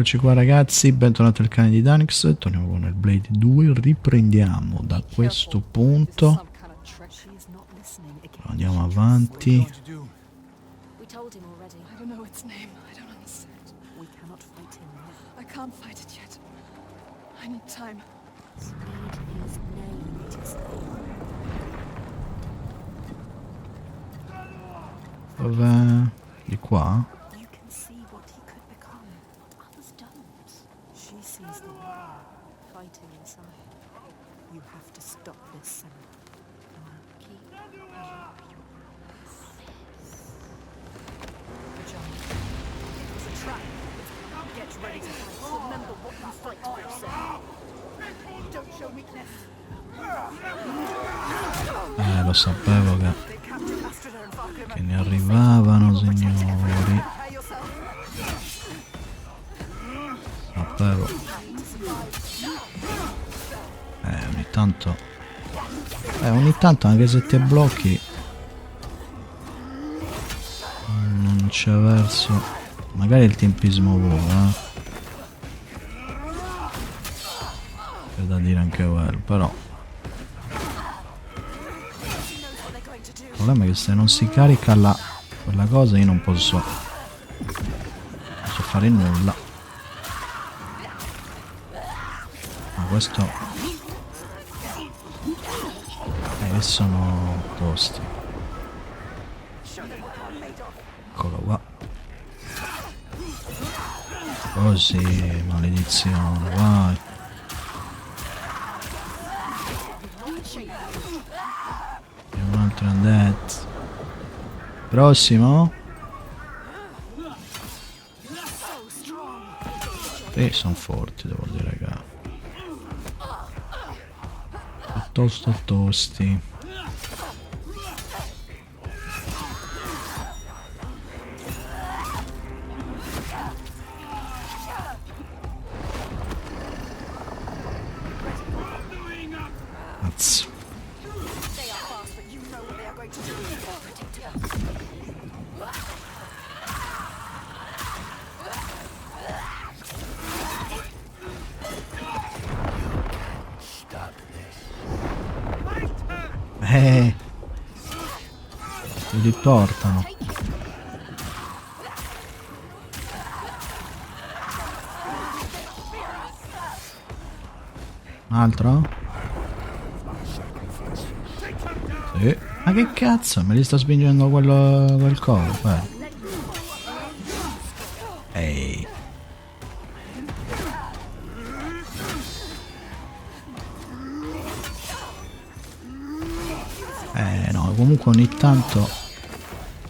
Eccoci qua ragazzi, bentornati al canale di Danix, torniamo con Hellblade 2, riprendiamo da questo punto, andiamo avanti. Dov'è? Di qua? Lo sapevo che ne arrivavano, signori. Sapevo. Ogni tanto anche se ti blocchi non c'è verso. Magari il tempismo vola, c'è da dire anche quello, però il problema è che se non si carica quella cosa io non posso fare nulla. Ma questo sono tosti. Eccolo qua. Così, maledizione, vai. E un altro undead. Prossimo. Sono forti, devo dire, raga. Piuttosto tosti. Cazzo. Si riportano. Un altro? Sì. Ma che cazzo? Me li sta spingendo quel covo, Ehi. No, comunque ogni tanto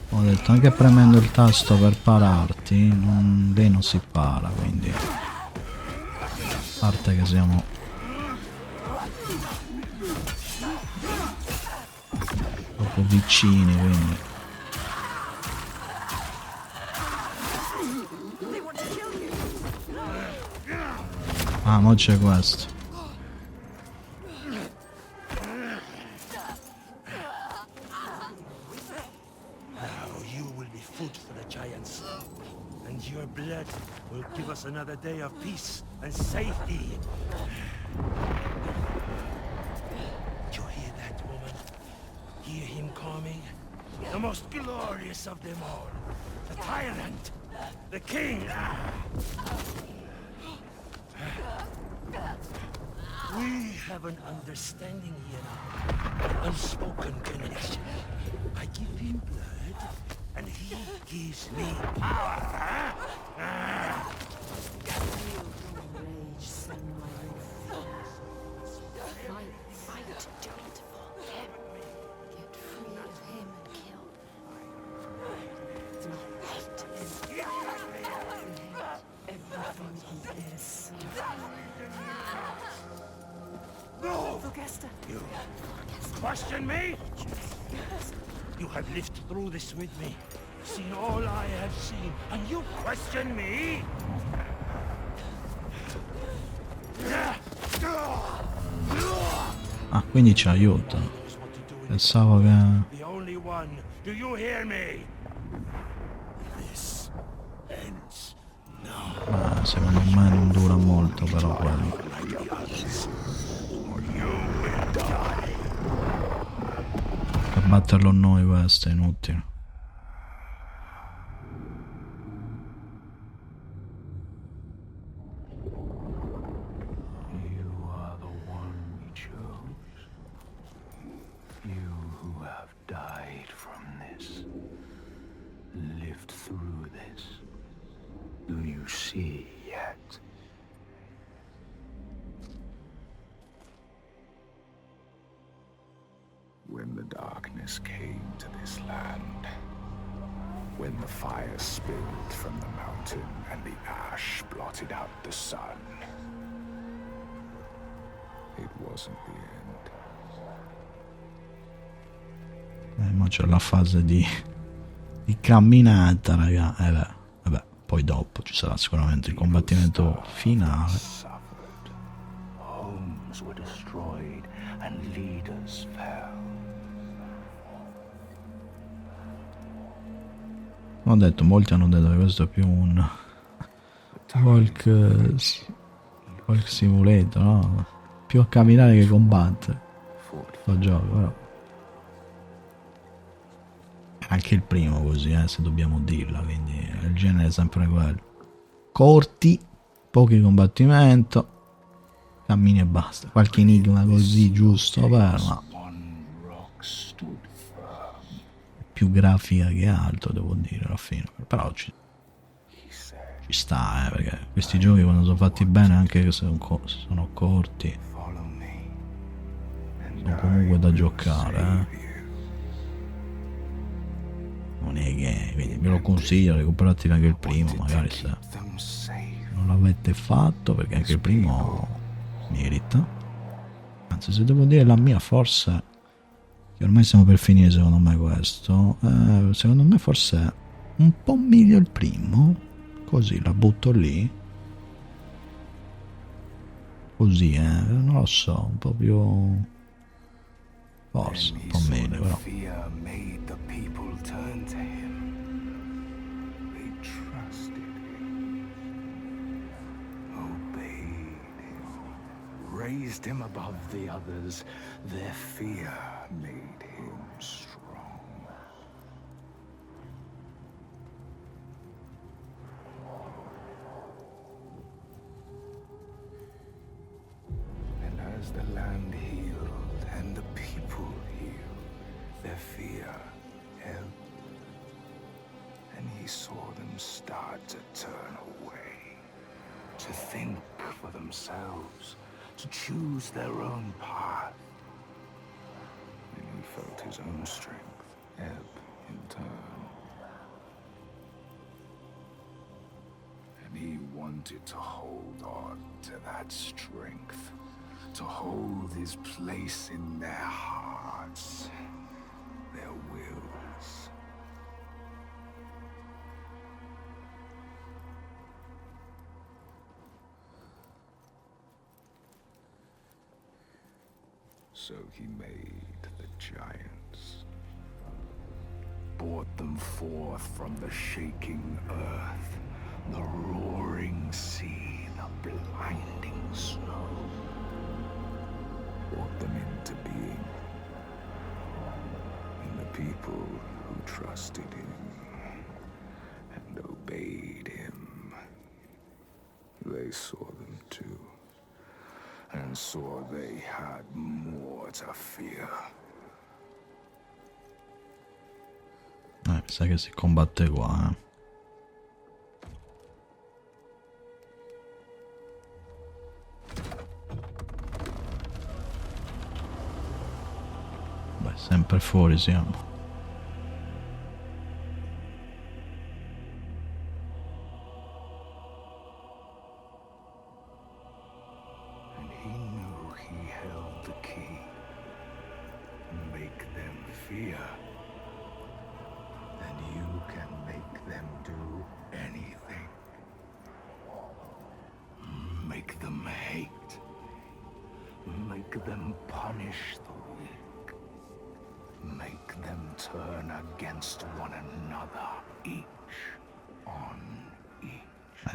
ho detto, anche premendo il tasto per pararti, lei non si para, quindi a parte che siamo proprio vicini, quindi mo c'è questo. Your blood will give us another day of peace and safety. You hear that, woman? Hear him coming? The most glorious of them all. The tyrant. The king. We have an understanding here now. An unspoken connection. I give him blood, and he gives me power. Rage, Senua, fight, do it for him. Get free of him and kill. Hate him. Everything he is. No! You question me? You have lived through this with me, seen all I have seen, and you question me? Ah, quindi ci aiuta. Pensavo che... The only one. Do you hear me? This ends now. secondo me non dura molto però quello. Per batterlo noi questo è inutile. You are the one we chose. You who have died from this, lived through this. Do you see yet? When the darkness came to this land, when the fire spilled from the mountain and the ash blotted out the sun, it wasn't the end. Ma c'è la fase di camminata, raga. Vabbè, poi dopo ci sarà sicuramente il combattimento finale. Suffered. Homes were destroyed and leaders fell. Ho detto, molti hanno detto che questo è più un walk simulator, no? Più a camminare che combattere. Sto gioco, però. Anche il primo così, se dobbiamo dirla, quindi il genere è sempre quello. Corti, pochi combattimento, cammini e basta. Qualche enigma così giusto, però no. Più grafica che altro, devo dire, alla fine. Però ci sta, perché questi giochi quando sono fatti bene, anche se sono corti, sono comunque da giocare, non è che, quindi ve lo consiglio, recuperate anche il primo, magari se non l'avete fatto, perché anche il primo merita. Anzi, se devo dire la mia, forse, che ormai siamo per finire secondo me questo, secondo me forse è un po' meglio il primo, così la butto lì, così, non lo so, un po' più, forse un po' meglio, però. Raised him above the others, their fear made him strong. And as the land healed and the people healed, their fear ebbed, and he saw them start to turn away, to think for themselves, to choose their own path. And he felt his own strength ebb in turn. And he wanted to hold on to that strength, to hold his place in their hearts, their wills. So he made the giants, brought them forth from the shaking earth, the roaring sea, the blinding snow, brought them into being, and the people who trusted him and obeyed him, they saw them too. And saw they had more to fear. Mi sa che si combatte qua, Beh, sempre fuori siamo.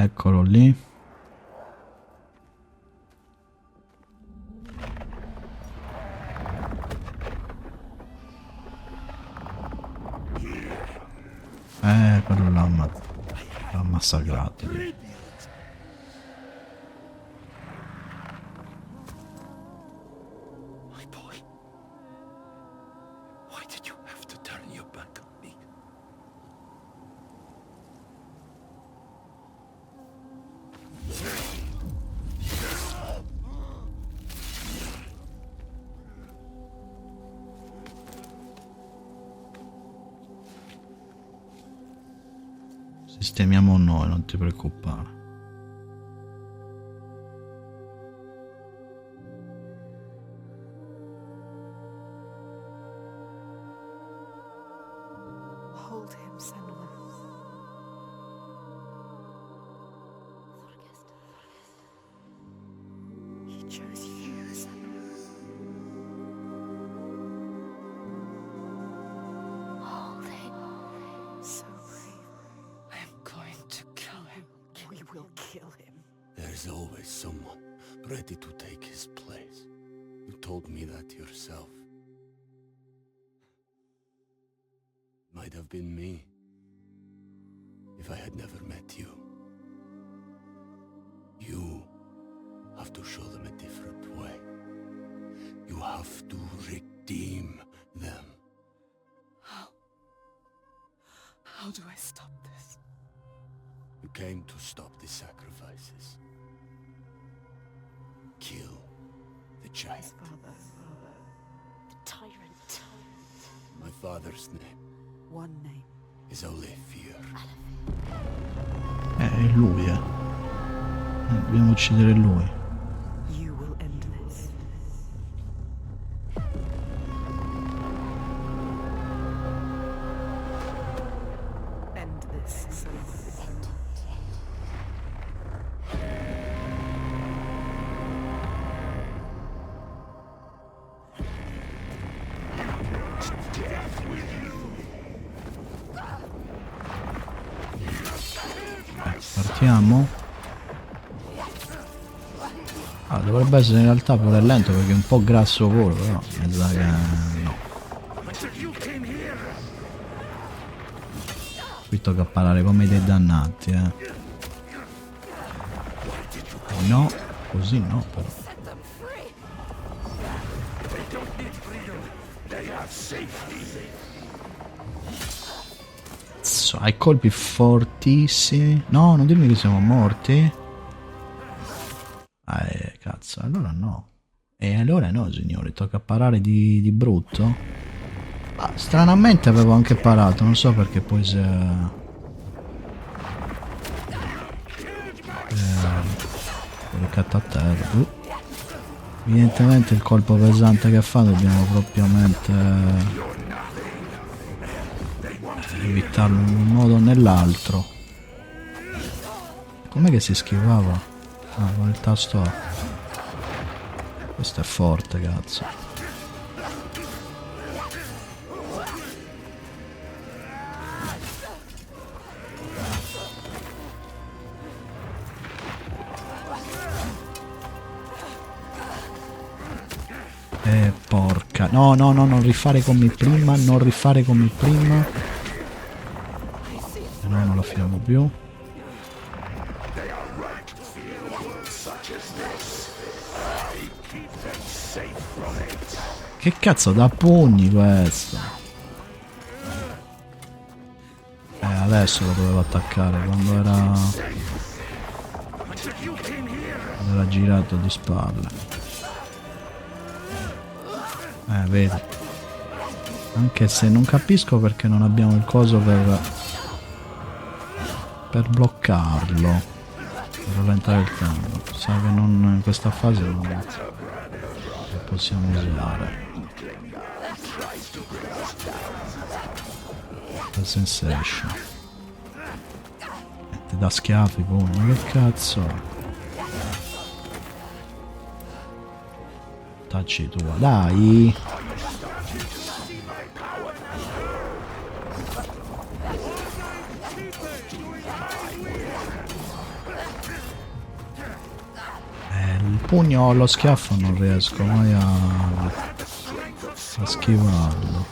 Eccolo lì. Quello l'ha massacrato. My boy. Why did you have to turn your back on me? Sistemiamo noi, non ti preoccupare. Hold him, Senua. He chose you, Senua. Hold him. So brave. I am going to kill him. We will kill him. There's always someone ready to take his place. You told me that yourself. Might have been me, if I had never met you. You have to show them a different way. You have to redeem them. How do I stop this? You came to stop the sacrifices. Kill the giant. Father. The tyrant. My father's name One name. is only fear. È lui, dobbiamo uccidere lui. You will end this. End this, Senua. Partiamo. Dovrebbe essere in realtà pure lento perché è un po' grasso volo, però mi sa che no. Qui tocca parlare come dei dannati, No, così no però. Hai colpi fortissimi. No, non dirmi che siamo morti. Cazzo, allora no. E allora no, signori, tocca parare di brutto. Ma stranamente avevo anche parato, non so perché poi si è caricato a terra. Evidentemente il colpo pesante che fa dobbiamo propriamente evitarlo in un modo o nell'altro. Com'è che si schivava? Con il tasto A. Questo è forte, cazzo. Porca. No, non rifare come prima, non rifare come prima. No, non la finiamo più. Che cazzo da pugni questo? Adesso lo dovevo attaccare quando era girato di spalle. Vedi. Anche se non capisco perché non abbiamo il coso per bloccarlo, per rallentare il tempo. Sa che non in questa fase non lo possiamo usare. La sensation. Ti dà schiaffi poi, ma che cazzo? Tacci tua, dai! Il pugno o lo schiaffo non riesco mai a schivarlo.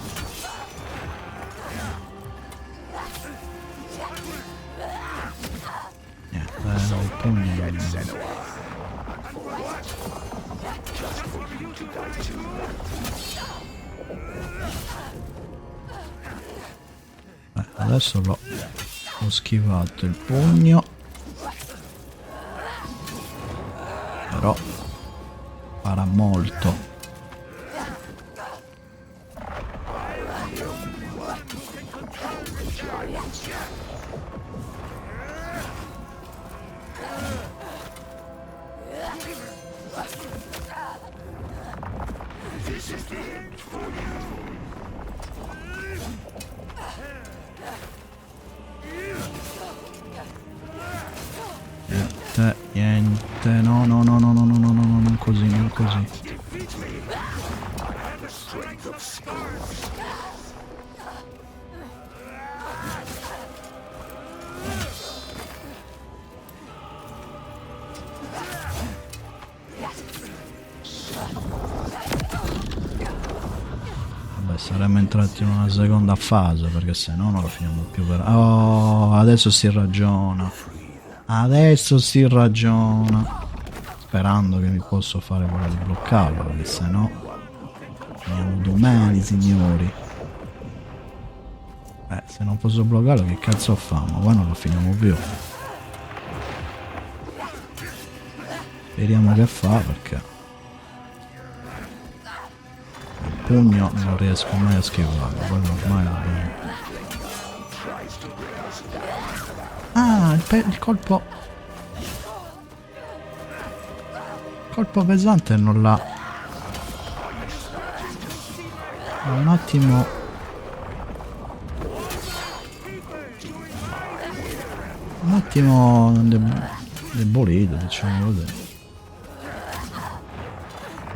Adesso l'ho schivato il pugno, però farà molto. Niente, no, non così, non così. Vabbè, saremmo entrati in una seconda fase, perché se no non lo finiamo più per... Oh, adesso si ragiona. Adesso si ragiona. Sperando che mi posso fare quella di bloccarlo, perché se no finiamo domani, signori. Se non posso bloccarlo che cazzo fa? Ma qua non lo finiamo più. Speriamo che fa, perché il pugno non riesco mai a schivarlo, quello ormai lo abbiamo. Ah, il colpo pesante non l'ha. Un attimo debolito, diciamo così.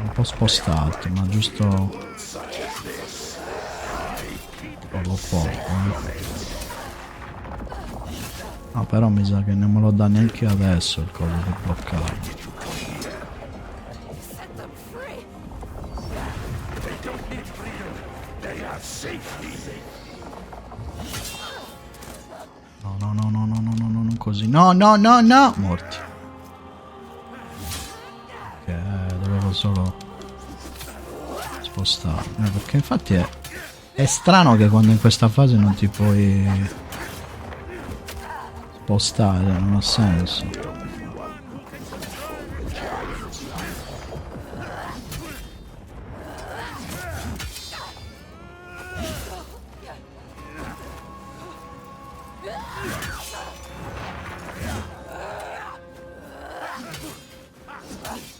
Un po' spostato, ma giusto poco. No, però mi sa che non me lo dà neanche adesso il coso di bloccare. No, non così. No, morti. Dovevo solo spostare. Perché infatti è strano che quando in questa fase non ti puoi spostare, non ha senso.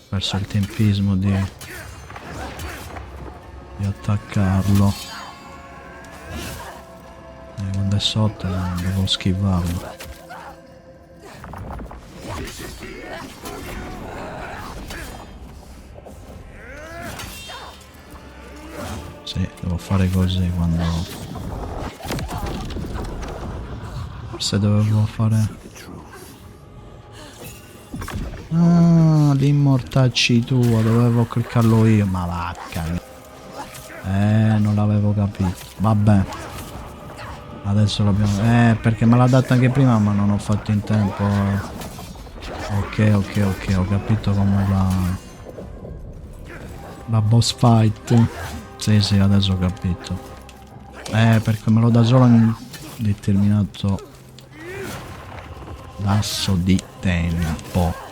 Perso il tempismo di attaccarlo. Quando è sotto devo schivarlo. Sì, devo fare così quando... Forse dovevo fare... Ah, l'immortacci tua, dovevo cliccarlo io, ma vacca. Non l'avevo capito. Vabbè. Adesso l'abbiamo... perché me l'ha data anche prima, ma non ho fatto in tempo. Ok, ho capito come la boss fight. Sì, adesso ho capito. Perché me lo dà solo in determinato lasso di tempo.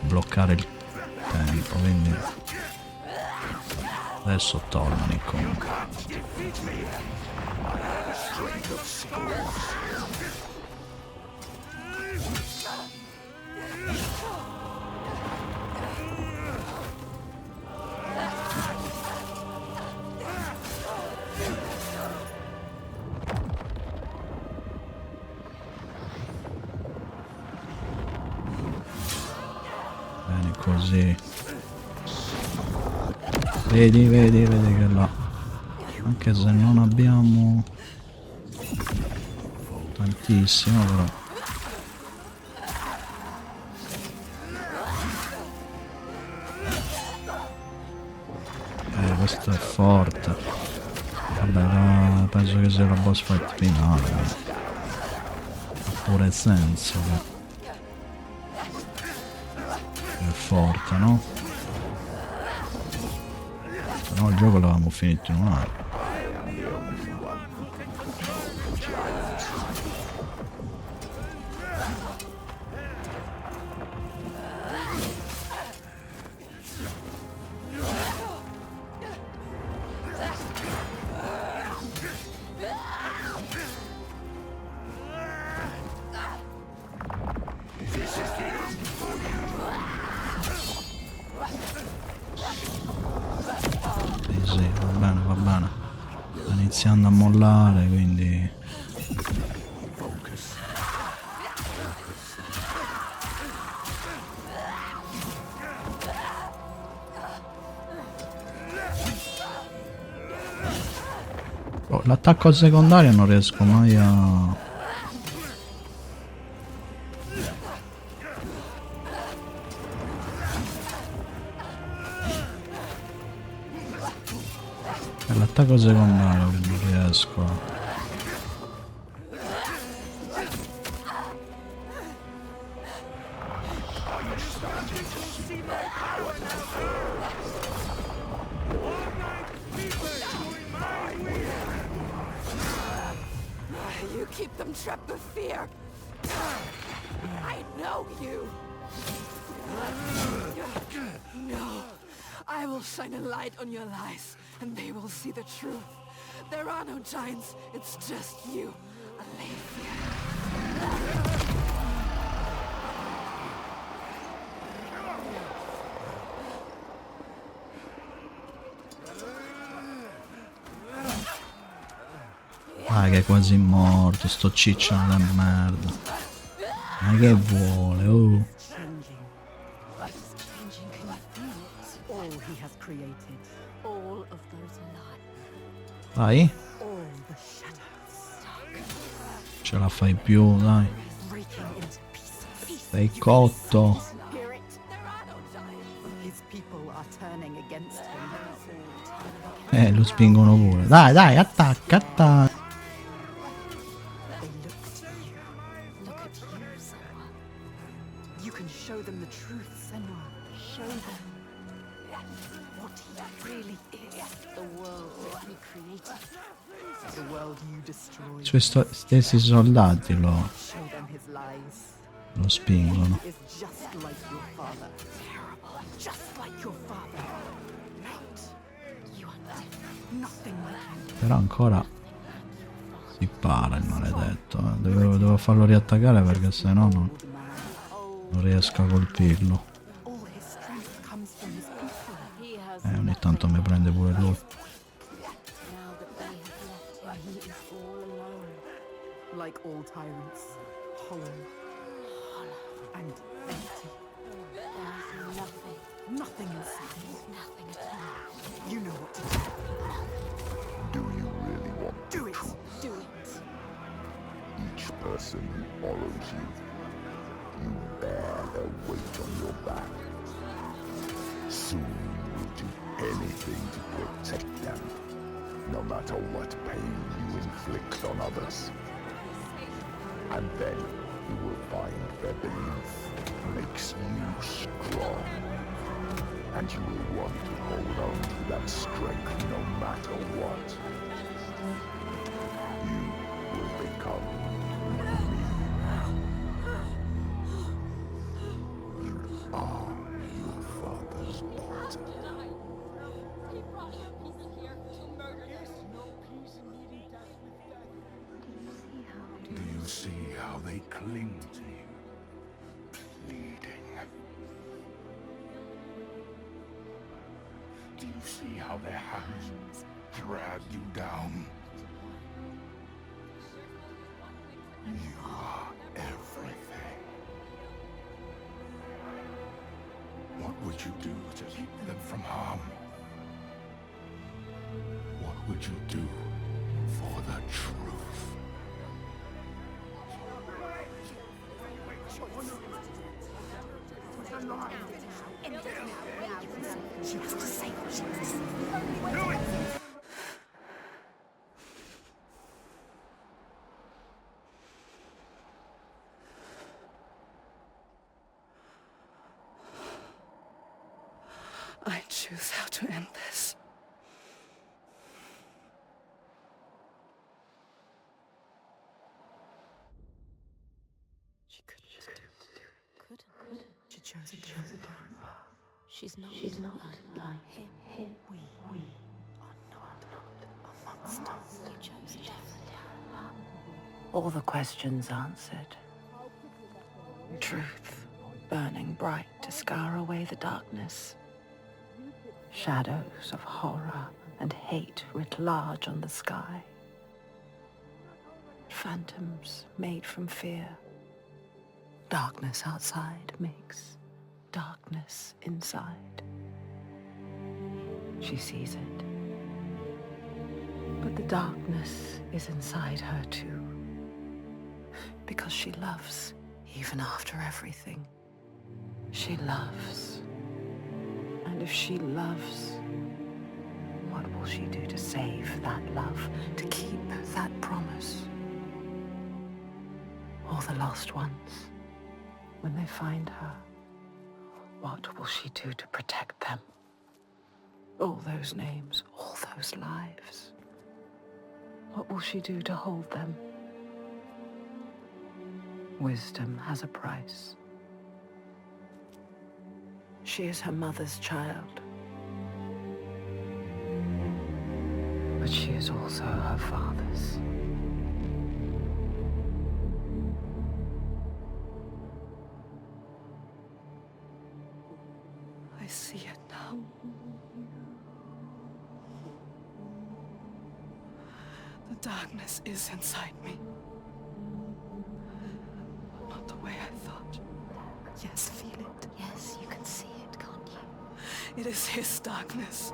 Bloccare il tempo, quindi adesso tornano comunque. Così vedi che là, anche se non abbiamo tantissimo, però questo è forte. Vabbè, penso che sia la boss fight finale, ha pure senso che... forte, no? Se no il gioco l'avevamo finito in un anno. Sì, va bene, va bene. Sta iniziando a mollare, quindi... Oh, l'attacco secondario non riesco mai a... L'attacco secondario non riesco a... You keep them trapped with fear. I know you. No. I will shine a light on your lies, and they will see the truth. There are no giants, it's just you. Ah, che è quasi morto, sto ciccione di merda. Ma che vuole, oh? All he has created, all of those alive, Vai, all the shadows, ce la fai più, dai. breaking into pieces. Sei cotto. Hear it? His people are turning against him. Lo spingono pure. Dai, dai, attacca, attacca. They look to you. Look at you, Senua. You can show them the truth, Senua. Show them what he really is. The world that he created. The world you destroyed. I suoi stessi soldati lo Show them his lies. spingono. Is just like your father. Terrible. Just like your father. Not. You are different. Nothing like him. Però ancora si para il maledetto. Devo farlo riattaccare perché sennò non riesco a colpirlo. All his strength comes from his people. Ogni tanto mi prende pure lui. Now that they have left him, he is all alone. Like all tyrants, hollow and empty. There is nothing, Nothing inside. nothing at all. You know what to do. Do you really want Do it. Do it. each person who follows you? You bear their weight on your back. Soon you will do anything to protect them, no matter what pain you inflict on others. And then you will find their belief makes you strong. And you will want to hold on to that strength no matter what. You will become me. You are your father's daughter. Do you see how they cling to you, pleading? Do you see how their hands drag you down? You are everything. What would you do to keep them from harm? What would you do for the truth? She has to say what she has. choose how to end this. She couldn't. She chose a different path. She's not like him. We are not a monster. You chose a different path. All the questions answered. Truth burning bright to scar away the darkness. Shadows of horror and hate writ large on the sky. Phantoms made from fear. Darkness outside makes darkness inside. She sees it. But the darkness is inside her too. Because she loves, even after everything. She loves. And if she loves, what will she do to save that love, to keep that promise? All the lost ones, when they find her, what will she do to protect them? All those names, all those lives. What will she do to hold them? Wisdom has a price. She is her mother's child. But she is also her father's. I see it now. The darkness is inside me. Not the way I thought. Yes, feel it. Yes, you can see it, can't you? It is his darkness.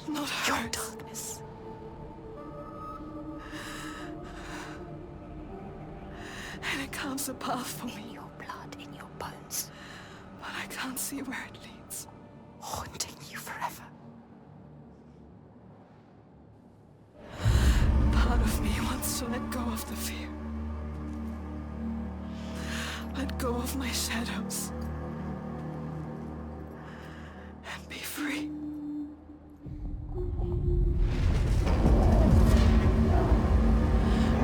Not hers. Your darkness. And it carves a path for me. In your blood, in your bones. But I can't see where it leads. Haunting you forever. Part of me wants to let go of the fear. Let go of my shadows. And be free.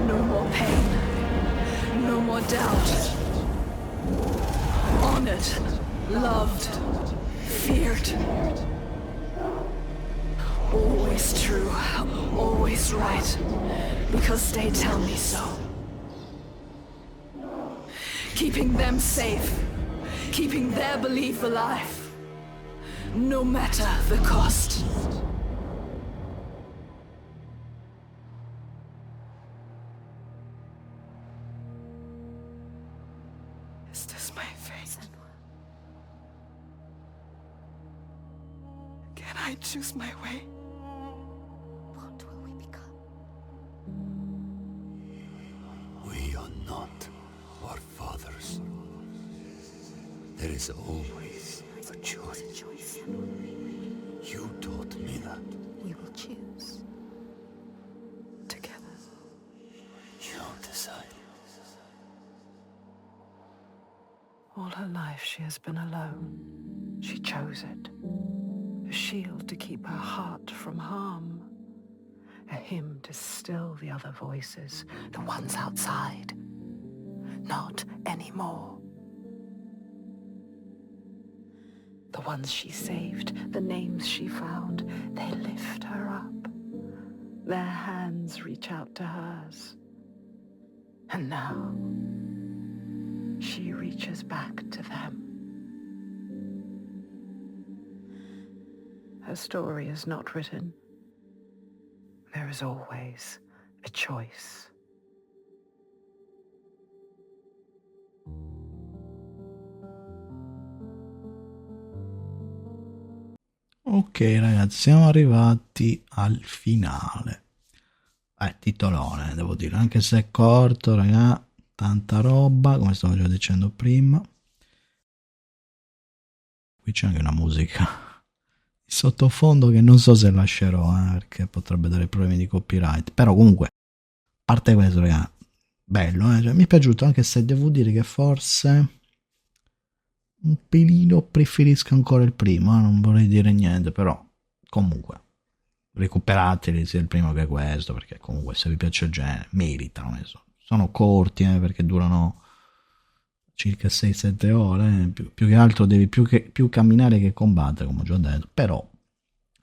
No more pain. No more doubt. Honored. Loved. Feared. Always true. Always right. Because they tell me so. Keeping them safe. Keeping their belief alive. No matter the cost. Is this my fate? Can I choose my way? What will we become? We are not our fathers. There is always a choice. You taught me that. We will choose. Together. You decide. All her life she has been alone. She chose it. A shield to keep her heart from harm. A hymn to still the other voices, the ones outside. Not anymore. The ones she saved, the names she found, they lift her up. Their hands reach out to hers. And now, she reaches back to them. Her story is not written. There is always a choice. Ok ragazzi, siamo arrivati al finale. Titolone, devo dire, anche se è corto, raga, tanta roba, come stavo già dicendo prima. Qui c'è anche una musica di sottofondo che non so se lascerò, perché potrebbe dare problemi di copyright, però comunque, a parte questo, raga, bello, cioè, mi è piaciuto, anche se devo dire che forse un pelino preferisco ancora il primo, non vorrei dire niente, però comunque recuperateli sia il primo che questo, perché comunque se vi piace il genere meritano. Sono corti, perché durano circa 6-7 ore, più che altro devi più camminare che combattere, come ho già detto, però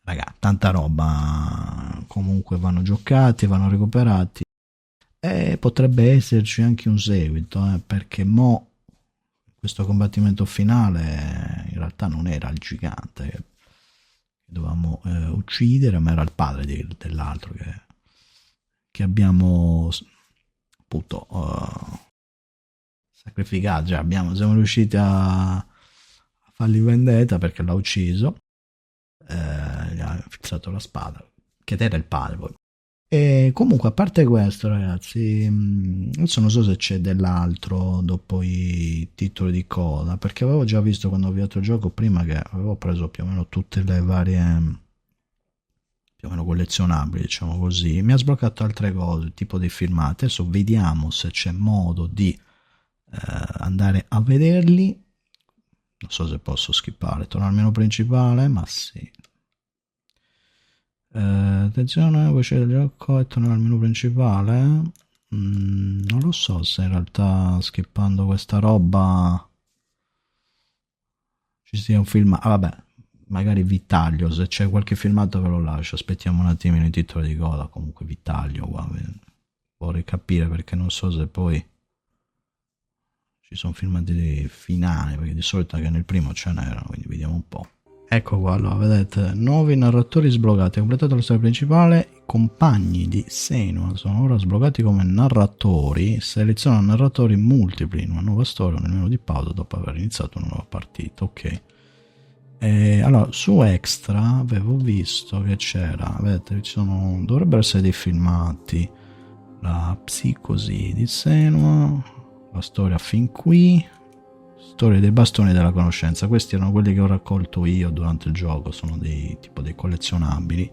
raga, tanta roba, comunque vanno giocati, vanno recuperati, e potrebbe esserci anche un seguito, perché mo questo combattimento finale in realtà non era il gigante che dovevamo uccidere, ma era il padre dell'altro che abbiamo appunto sacrificato, cioè siamo riusciti a fargli vendetta perché l'ha ucciso, gli ha fissato la spada, che era il padre poi. E comunque, a parte questo, ragazzi, adesso non so se c'è dell'altro dopo i titoli di coda, perché avevo già visto quando ho avviato il gioco prima che avevo preso più o meno tutte le varie, più o meno collezionabili, diciamo così. Mi ha sbloccato altre cose, tipo dei filmati. Adesso vediamo se c'è modo di andare a vederli. Non so se posso skippare, tornare al menu principale, ma sì. Attenzione, voce del gioco e tornare al menu principale. Non lo so se in realtà skippando questa roba ci sia un film. Vabbè, magari vi taglio, se c'è qualche filmato ve lo lascio, aspettiamo un attimino i titoli di coda, comunque vi taglio qua, vorrei capire, perché non so se poi ci sono filmati di finale, perché di solito anche nel primo ce n'erano, quindi vediamo un po'. Ecco qua, allora, vedete, nuovi narratori sbloccati, completato la storia principale, i compagni di Senua sono ora sbloccati come narratori, seleziona narratori multipli in una nuova storia nel menu di pausa dopo aver iniziato una nuova partita, ok. Allora, su Extra avevo visto che c'era, vedete, dovrebbero essere dei filmati, la psicosi di Senua, la storia fin qui, storia dei bastoni della conoscenza. Questi erano quelli che ho raccolto io durante il gioco, sono tipo dei collezionabili,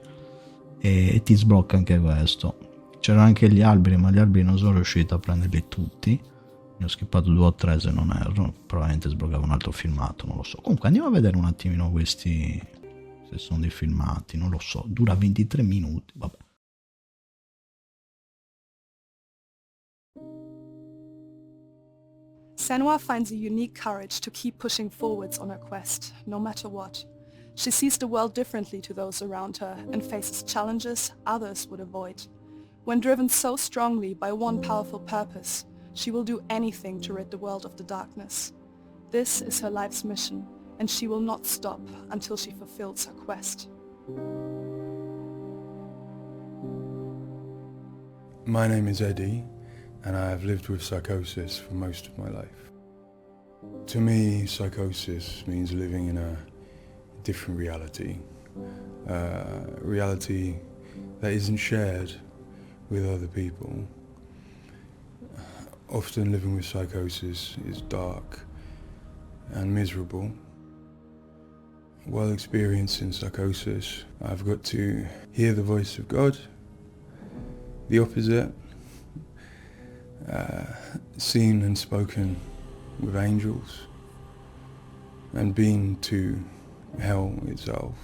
e ti sblocca anche questo. C'erano anche gli alberi, ma gli alberi non sono riuscito a prenderli tutti, ne ho skippato 2 o 3 se non erro, probabilmente sbloccava un altro filmato, non lo so. Comunque andiamo a vedere un attimino questi, se sono dei filmati, non lo so, dura 23 minuti, vabbè. Senua finds a unique courage to keep pushing forwards on her quest, no matter what. She sees the world differently to those around her and faces challenges others would avoid. When driven so strongly by one powerful purpose, she will do anything to rid the world of the darkness. This is her life's mission, and she will not stop until she fulfills her quest. My name is Eddie, and I have lived with psychosis for most of my life. To me, psychosis means living in a different reality, reality that isn't shared with other people. Often living with psychosis is dark and miserable. While experiencing psychosis, I've got to hear the voice of God, the opposite, seen and spoken with angels, and been to hell itself.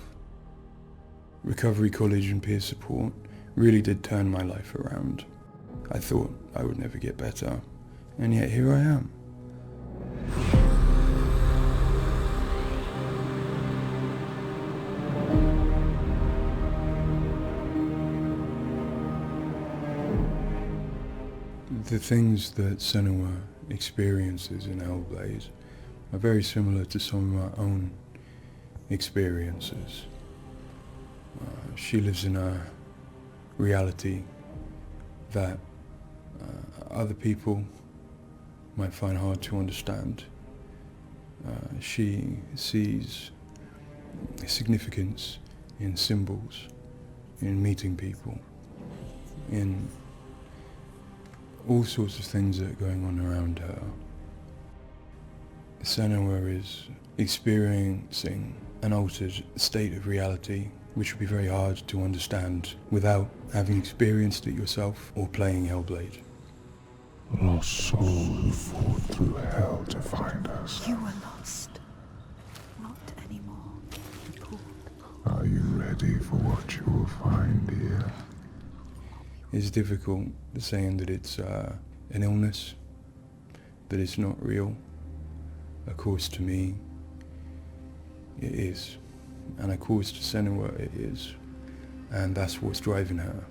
Recovery college and peer support really did turn my life around. I thought I would never get better, and yet here I am. The things that Senua experiences in Hellblade are very similar to some of my own experiences. She lives in a reality that other people might find hard to understand. She sees significance in symbols, in meeting people, in all sorts of things that are going on around her. Senua is experiencing an altered state of reality which would be very hard to understand without having experienced it yourself or playing Hellblade. Lost soul who fought through hell to find us. You were lost. ready for what you will find here. It's difficult saying that it's an illness, that it's not real. Of course to me, it is. And of course to Senua it is. And that's what's driving her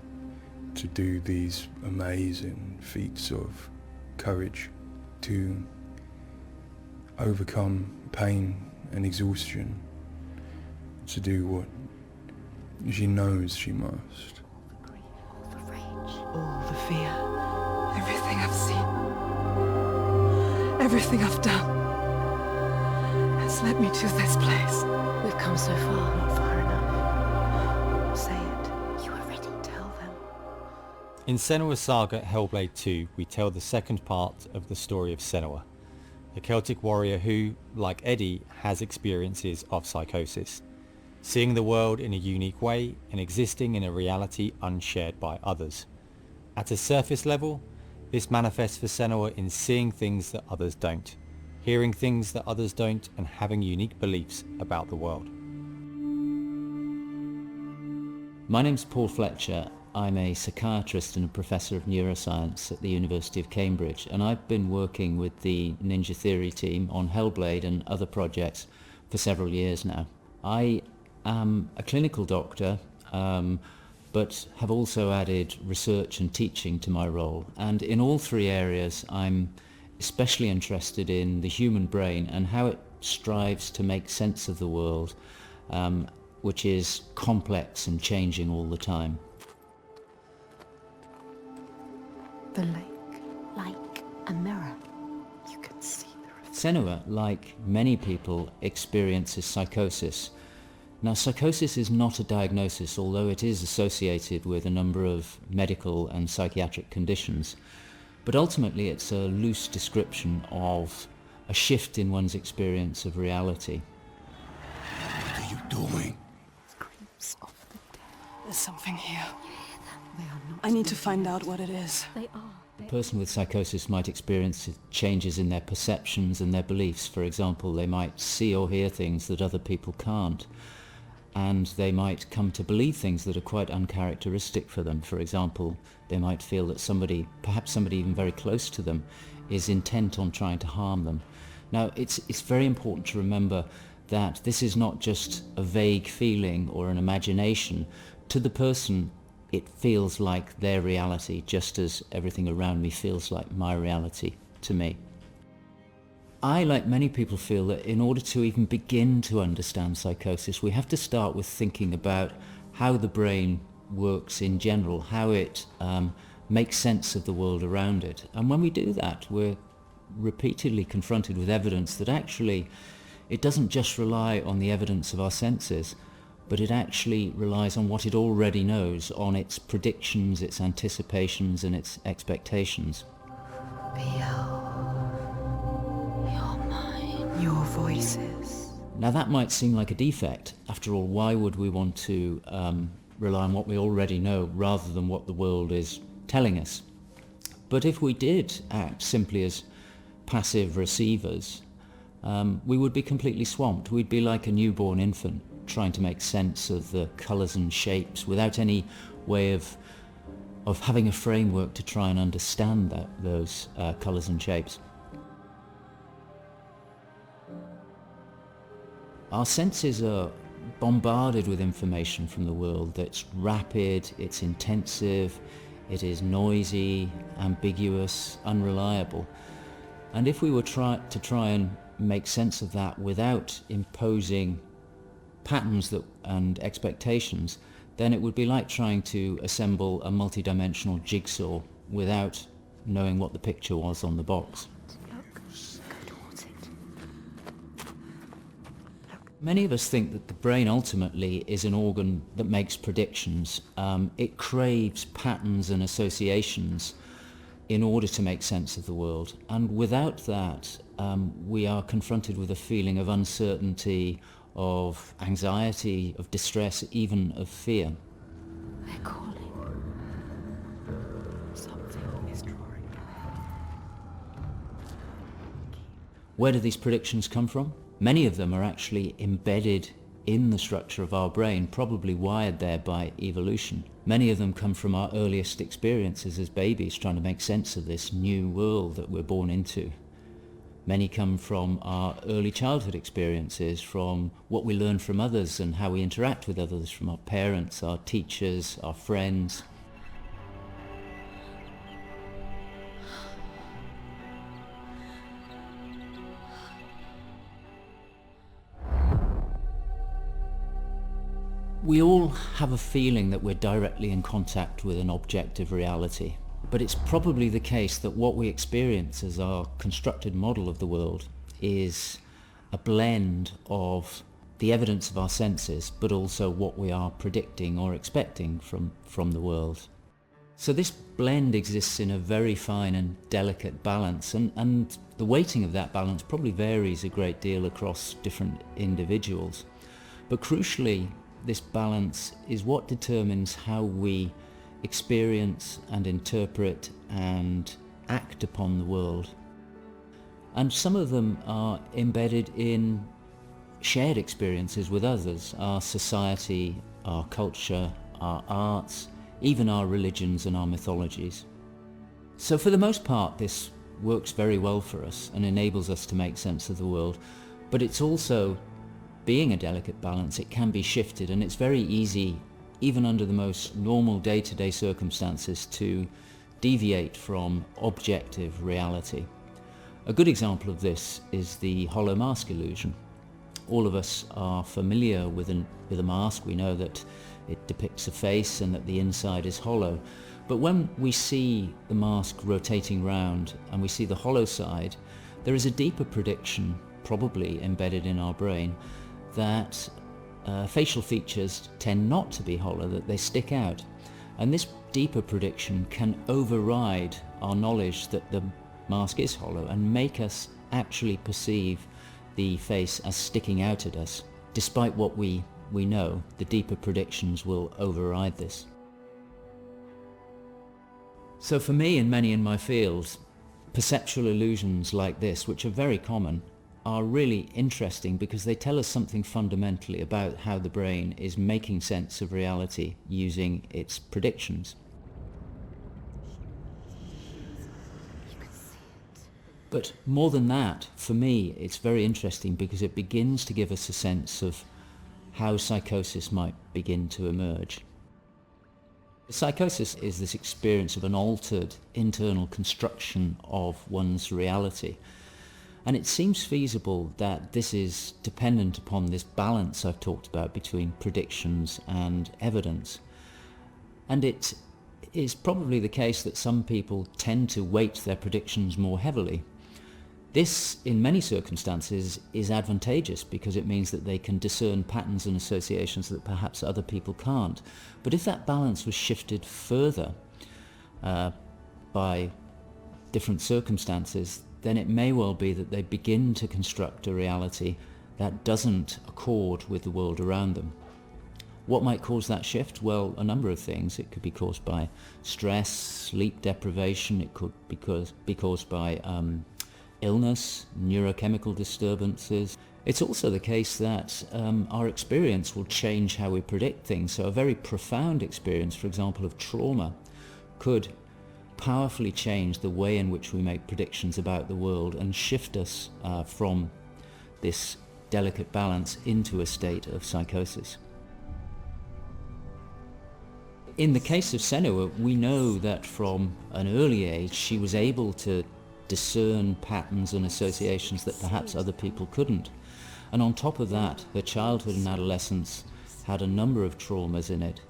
to do these amazing feats of courage, to overcome pain and exhaustion, to do what she knows she must. All the rage, all the fear, everything I've seen, everything I've done has led me to this place. We've come so far, not far enough. Say it. You are ready. Tell them. In Senua's saga Hellblade 2, we tell the second part of the story of Senua, a Celtic warrior who, like Eddie, has experiences of psychosis, seeing the world in a unique way and existing in a reality unshared by others. At a surface level, this manifests for Senua in seeing things that others don't, hearing things that others don't, and having unique beliefs about the world. My name's Paul Fletcher. I'm a psychiatrist and a professor of neuroscience at the University of Cambridge, and I've been working with the Ninja Theory team on Hellblade and other projects for several years now. I am a clinical doctor, but have also added research and teaching to my role. And in all three areas, I'm especially interested in the human brain and how it strives to make sense of the world, which is complex and changing all the time. The lake, like a mirror. You can see the reflection. Senua, like many people, experiences psychosis. Now, psychosis is not a diagnosis, although it is associated with a number of medical and psychiatric conditions. But ultimately, it's a loose description of a shift in one's experience of reality. What are you doing? Screams of the dead. There's something here. They are not. I need to find out what it is. They are. A person with psychosis might experience changes in their perceptions and their beliefs. For example, they might see or hear things that other people can't. And they might come to believe things that are quite uncharacteristic for them. For example, they might feel that somebody, perhaps somebody even very close to them, is intent on trying to harm them. Now, it's very important to remember that this is not just a vague feeling or an imagination. To the person, it feels like their reality, just as everything around me feels like my reality to me. I, like many people, feel that in order to even begin to understand psychosis, we have to start with thinking about how the brain works in general, how it makes sense of the world around it. And when we do that, we're repeatedly confronted with evidence that actually it doesn't just rely on the evidence of our senses, but it actually relies on what it already knows, on its predictions, its anticipations, and its expectations. Your voices. Now that might seem like a defect. After all, why would we want to rely on what we already know rather than what the world is telling us? But if we did act simply as passive receivers, we would be completely swamped. We'd be like a newborn infant trying to make sense of the colours and shapes without any way of having a framework to try and understand those colours and shapes. Our senses are bombarded with information from the world that's rapid, it's intensive, it is noisy, ambiguous, unreliable. And if we were to try and make sense of that without imposing patterns and expectations, then it would be like trying to assemble a multi-dimensional jigsaw without knowing what the picture was on the box. Many of us think that the brain ultimately is an organ that makes predictions. It craves patterns and associations in order to make sense of the world. And without that, we are confronted with a feeling of uncertainty, of anxiety, of distress, even of fear. They're calling. Something is drawing. Where do these predictions come from? Many of them are actually embedded in the structure of our brain, probably wired there by evolution. Many of them come from our earliest experiences as babies, trying to make sense of this new world that we're born into. Many come from our early childhood experiences, from what we learn from others and how we interact with others, from our parents, our teachers, our friends. We all have a feeling that we're directly in contact with an objective reality, but it's probably the case that what we experience as our constructed model of the world is a blend of the evidence of our senses, but also what we are predicting or expecting from the world. So this blend exists in a very fine and delicate balance, and the weighting of that balance probably varies a great deal across different individuals. But crucially, this balance is what determines how we experience and interpret and act upon the world. And some of them are embedded in shared experiences with others, our society, our culture, our arts, even our religions and our mythologies. So for the most part, this works very well for us and enables us to make sense of the world, but it's also, being a delicate balance, it can be shifted, and it's very easy, even under the most normal day-to-day circumstances, to deviate from objective reality. A good example of this is the hollow mask illusion. All of us are familiar with a mask. We know that it depicts a face and that the inside is hollow. But when we see the mask rotating round and we see the hollow side, there is a deeper prediction, probably embedded in our brain, that facial features tend not to be hollow, that they stick out. And this deeper prediction can override our knowledge that the mask is hollow and make us actually perceive the face as sticking out at us. Despite what we know, the deeper predictions will override this. So for me and many in my field, perceptual illusions like this, which are very common, are really interesting because they tell us something fundamentally about how the brain is making sense of reality using its predictions. But more than that, for me, it's very interesting because it begins to give us a sense of how psychosis might begin to emerge. Psychosis is this experience of an altered internal construction of one's reality. And it seems feasible that this is dependent upon this balance I've talked about between predictions and evidence. And it is probably the case that some people tend to weight their predictions more heavily. This, in many circumstances, is advantageous because it means that they can discern patterns and associations that perhaps other people can't. But if that balance was shifted further by different circumstances, then it may well be that they begin to construct a reality that doesn't accord with the world around them. What might cause that shift? Well, a number of things. It could be caused by stress, sleep deprivation. It could be caused by illness, neurochemical disturbances. It's also the case that our experience will change how we predict things. So a very profound experience, for example, of trauma, could powerfully change the way in which we make predictions about the world and shift us from this delicate balance into a state of psychosis. In the case of Senua, we know that from an early age she was able to discern patterns and associations that perhaps other people couldn't. And on top of that, her childhood and adolescence had a number of traumas in it.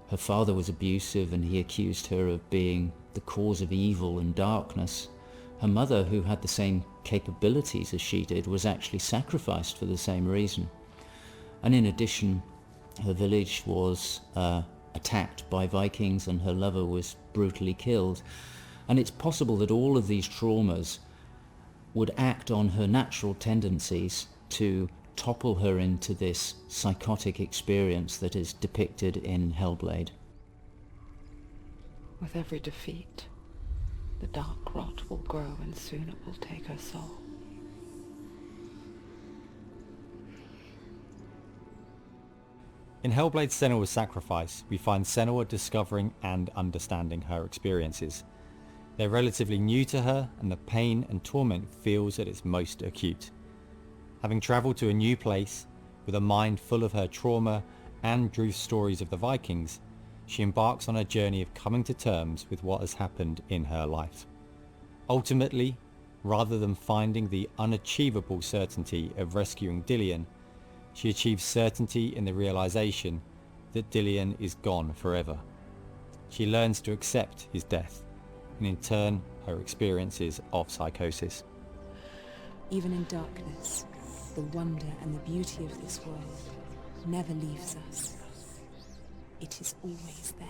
Her father was abusive and he accused her of being the cause of evil and darkness. Her mother, who had the same capabilities as she did, was actually sacrificed for the same reason. And in addition, her village was attacked by Vikings and her lover was brutally killed. And it's possible that all of these traumas would act on her natural tendencies to topple her into this psychotic experience that is depicted in Hellblade. With every defeat, the dark rot will grow and soon it will take her soul. In Hellblade Senua's Sacrifice, we find Senua discovering and understanding her experiences. They're relatively new to her, and the pain and torment feels at its most acute. Having travelled to a new place, with a mind full of her trauma and Druth's stories of the Vikings, she embarks on a journey of coming to terms with what has happened in her life. Ultimately, rather than finding the unachievable certainty of rescuing Dillion, she achieves certainty in the realization that Dillion is gone forever. She learns to accept his death, and in turn her experiences of psychosis. Even in darkness, the wonder and the beauty of this world never leaves us. It is always there,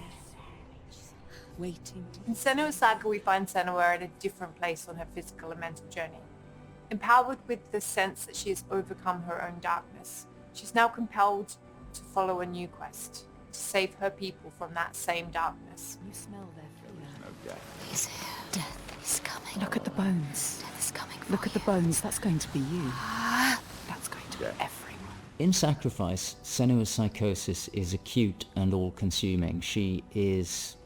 waiting to... In Senua's Saga, we find Senua at a different place on her physical and mental journey. Empowered with the sense that she has overcome her own darkness, she's now compelled to follow a new quest, to save her people from that same darkness. You smell their fear. He's here. Death is coming. Look at the bones. Death is coming for Look at the you. bones. That's going to be you. That's going to be everyone. In Sacrifice, Senua's psychosis is acute and all-consuming. She is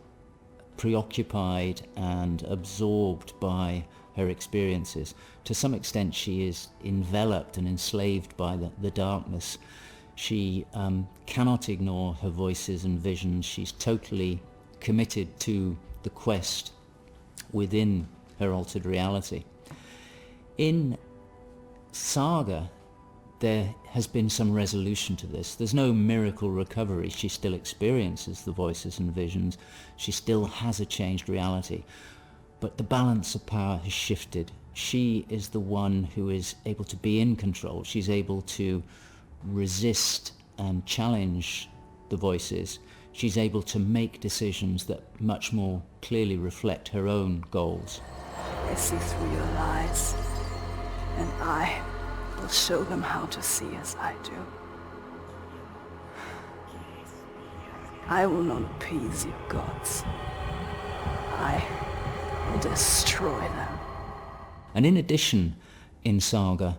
preoccupied and absorbed by her experiences. To some extent, she is enveloped and enslaved by the darkness. She cannot ignore her voices and visions. She's totally committed to the quest within her altered reality. In Saga, there has been some resolution to this. There's no miracle recovery. She still experiences the voices and visions. She still has a changed reality. But the balance of power has shifted. She is the one who is able to be in control. She's able to resist and challenge the voices. She's able to make decisions that much more clearly reflect her own goals. They see through your lies, and I will show them how to see as I do. I will not appease your gods. I will destroy them. And in addition, in Saga,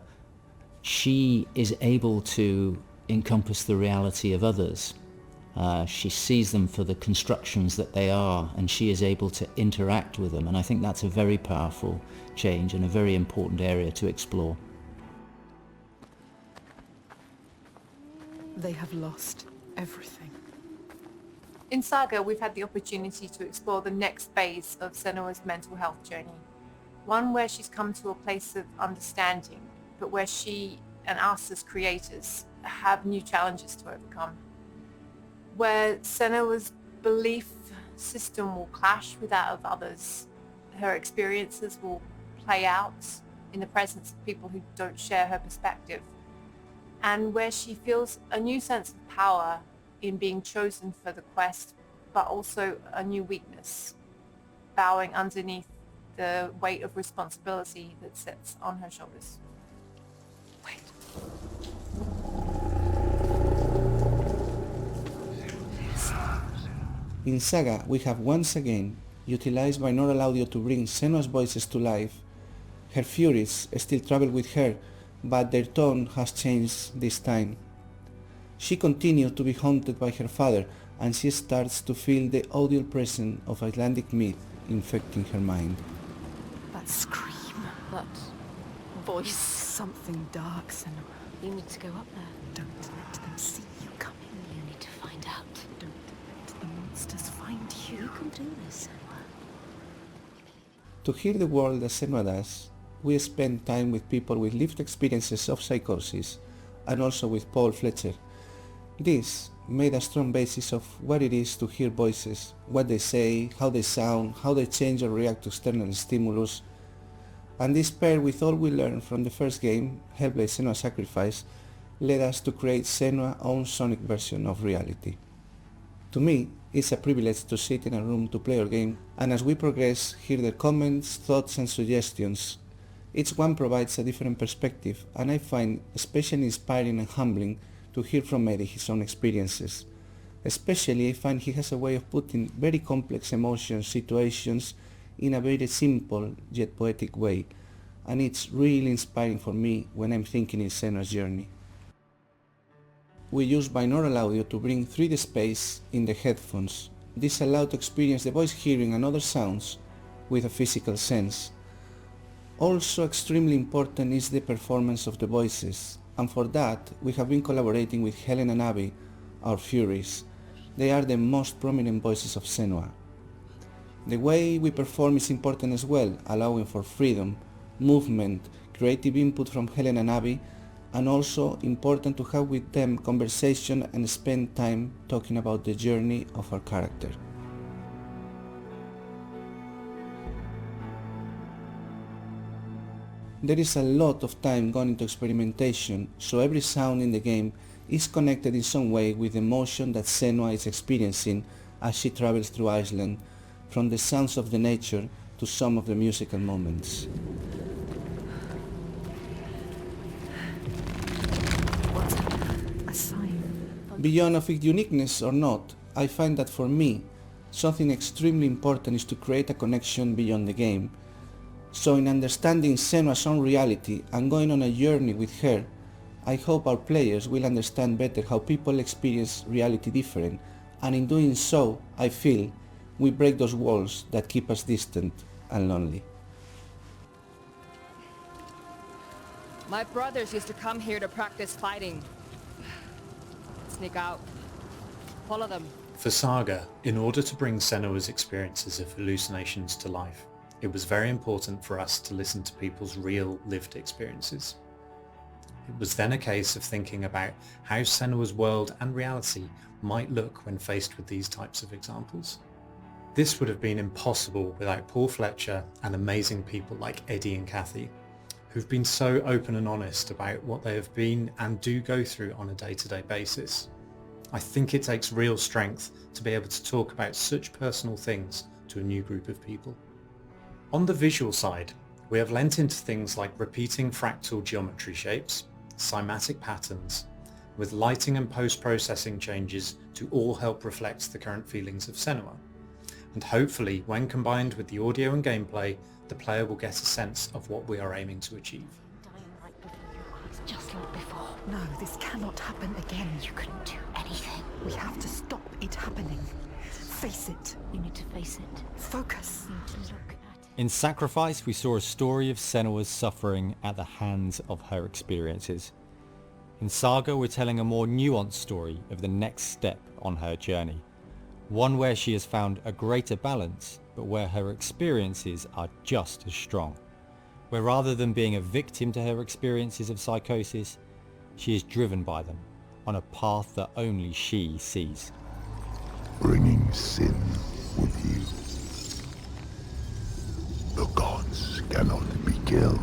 she is able to encompass the reality of others. She sees them for the constructions that they are, and she is able to interact with them. And I think that's a very powerful change and a very important area to explore. They have lost everything. In Saga, we've had the opportunity to explore the next phase of Senua's mental health journey. One where she's come to a place of understanding, but where she and us as creators have new challenges to overcome. Where Senua's belief system will clash with that of others. Her experiences will play out in the presence of people who don't share her perspective. And where she feels a new sense of power in being chosen for the quest, but also a new weakness, bowing underneath the weight of responsibility that sits on her shoulders. Wait. In Saga, we have once again utilized binaural audio to bring Senua's voices to life. Her furies still travel with her, but their tone has changed this time. She continues to be haunted by her father, and she starts to feel the audio presence of Icelandic myth infecting her mind. That scream, that voice. Something dark, Senua. You need to go up there. Don't let them see you coming. You need to find out. Don't let the monsters find you. You can do this, Senua. To hear the world as Senua does, we spend time with people with lived experiences of psychosis, and also with Paul Fletcher. This made a strong basis of what it is to hear voices, what they say, how they sound, how they change or react to external stimulus. And this paired with all we learned from the first game, Hellblade Senua's Sacrifice, led us to create Senua's own sonic version of reality. To me, it's a privilege to sit in a room to play our game, and as we progress, hear their comments, thoughts and suggestions. Each one provides a different perspective, and I find especially inspiring and humbling to hear from Eddie his own experiences. Especially I find he has a way of putting very complex emotions, situations in a very simple yet poetic way, and it's really inspiring for me when I'm thinking in Senua's journey. we use binaural audio to bring 3D space in the headphones. This allowed to experience the voice hearing and other sounds with a physical sense. Also extremely important is the performance of the voices, and for that we have been collaborating with Helen and Abby, our Furies. They are the most prominent voices of Senua. The way we perform is important as well, allowing for freedom, movement, creative input from Helen and Abby, and also important to have with them conversation and spend time talking about the journey of our character. There is a lot of time gone into experimentation, so every sound in the game is connected in some way with the emotion that Senua is experiencing as she travels through Iceland, from the sounds of the nature to some of the musical moments. A sign. Beyond of its uniqueness or not, I find that for me, something extremely important is to create a connection beyond the game. So in understanding Senua's own reality and going on a journey with her, I hope our players will understand better how people experience reality different, and in doing so, I feel, we break those walls that keep us distant and lonely. My brothers used to come here to practice fighting. Sneak out. Follow them. For Saga, in order to bring Senua's experiences of hallucinations to life, it was very important for us to listen to people's real lived experiences. It was then a case of thinking about how Senua's world and reality might look when faced with these types of examples. This would have been impossible without Paul Fletcher and amazing people like Eddie and Kathy, who've been so open and honest about what they have been and do go through on a day-to-day basis. I think it takes real strength to be able to talk about such personal things to a new group of people. On the visual side, we have lent into things like repeating fractal geometry shapes, cymatic patterns, with lighting and post-processing changes to all help reflect the current feelings of Senua. And hopefully, when combined with the audio and gameplay, the player will get a sense of what we are aiming to achieve. Just like before. No, this cannot happen again. You couldn't do anything. We have to stop it happening. Face it. You need to face it. Focus. You need to look at it. In Sacrifice, we saw a story of Senua's suffering at the hands of her experiences. In Saga, we're telling a more nuanced story of the next step on her journey. One where she has found a greater balance, but where her experiences are just as strong. Where rather than being a victim to her experiences of psychosis, she is driven by them on a path that only she sees. Bringing sin with you. The gods cannot be killed.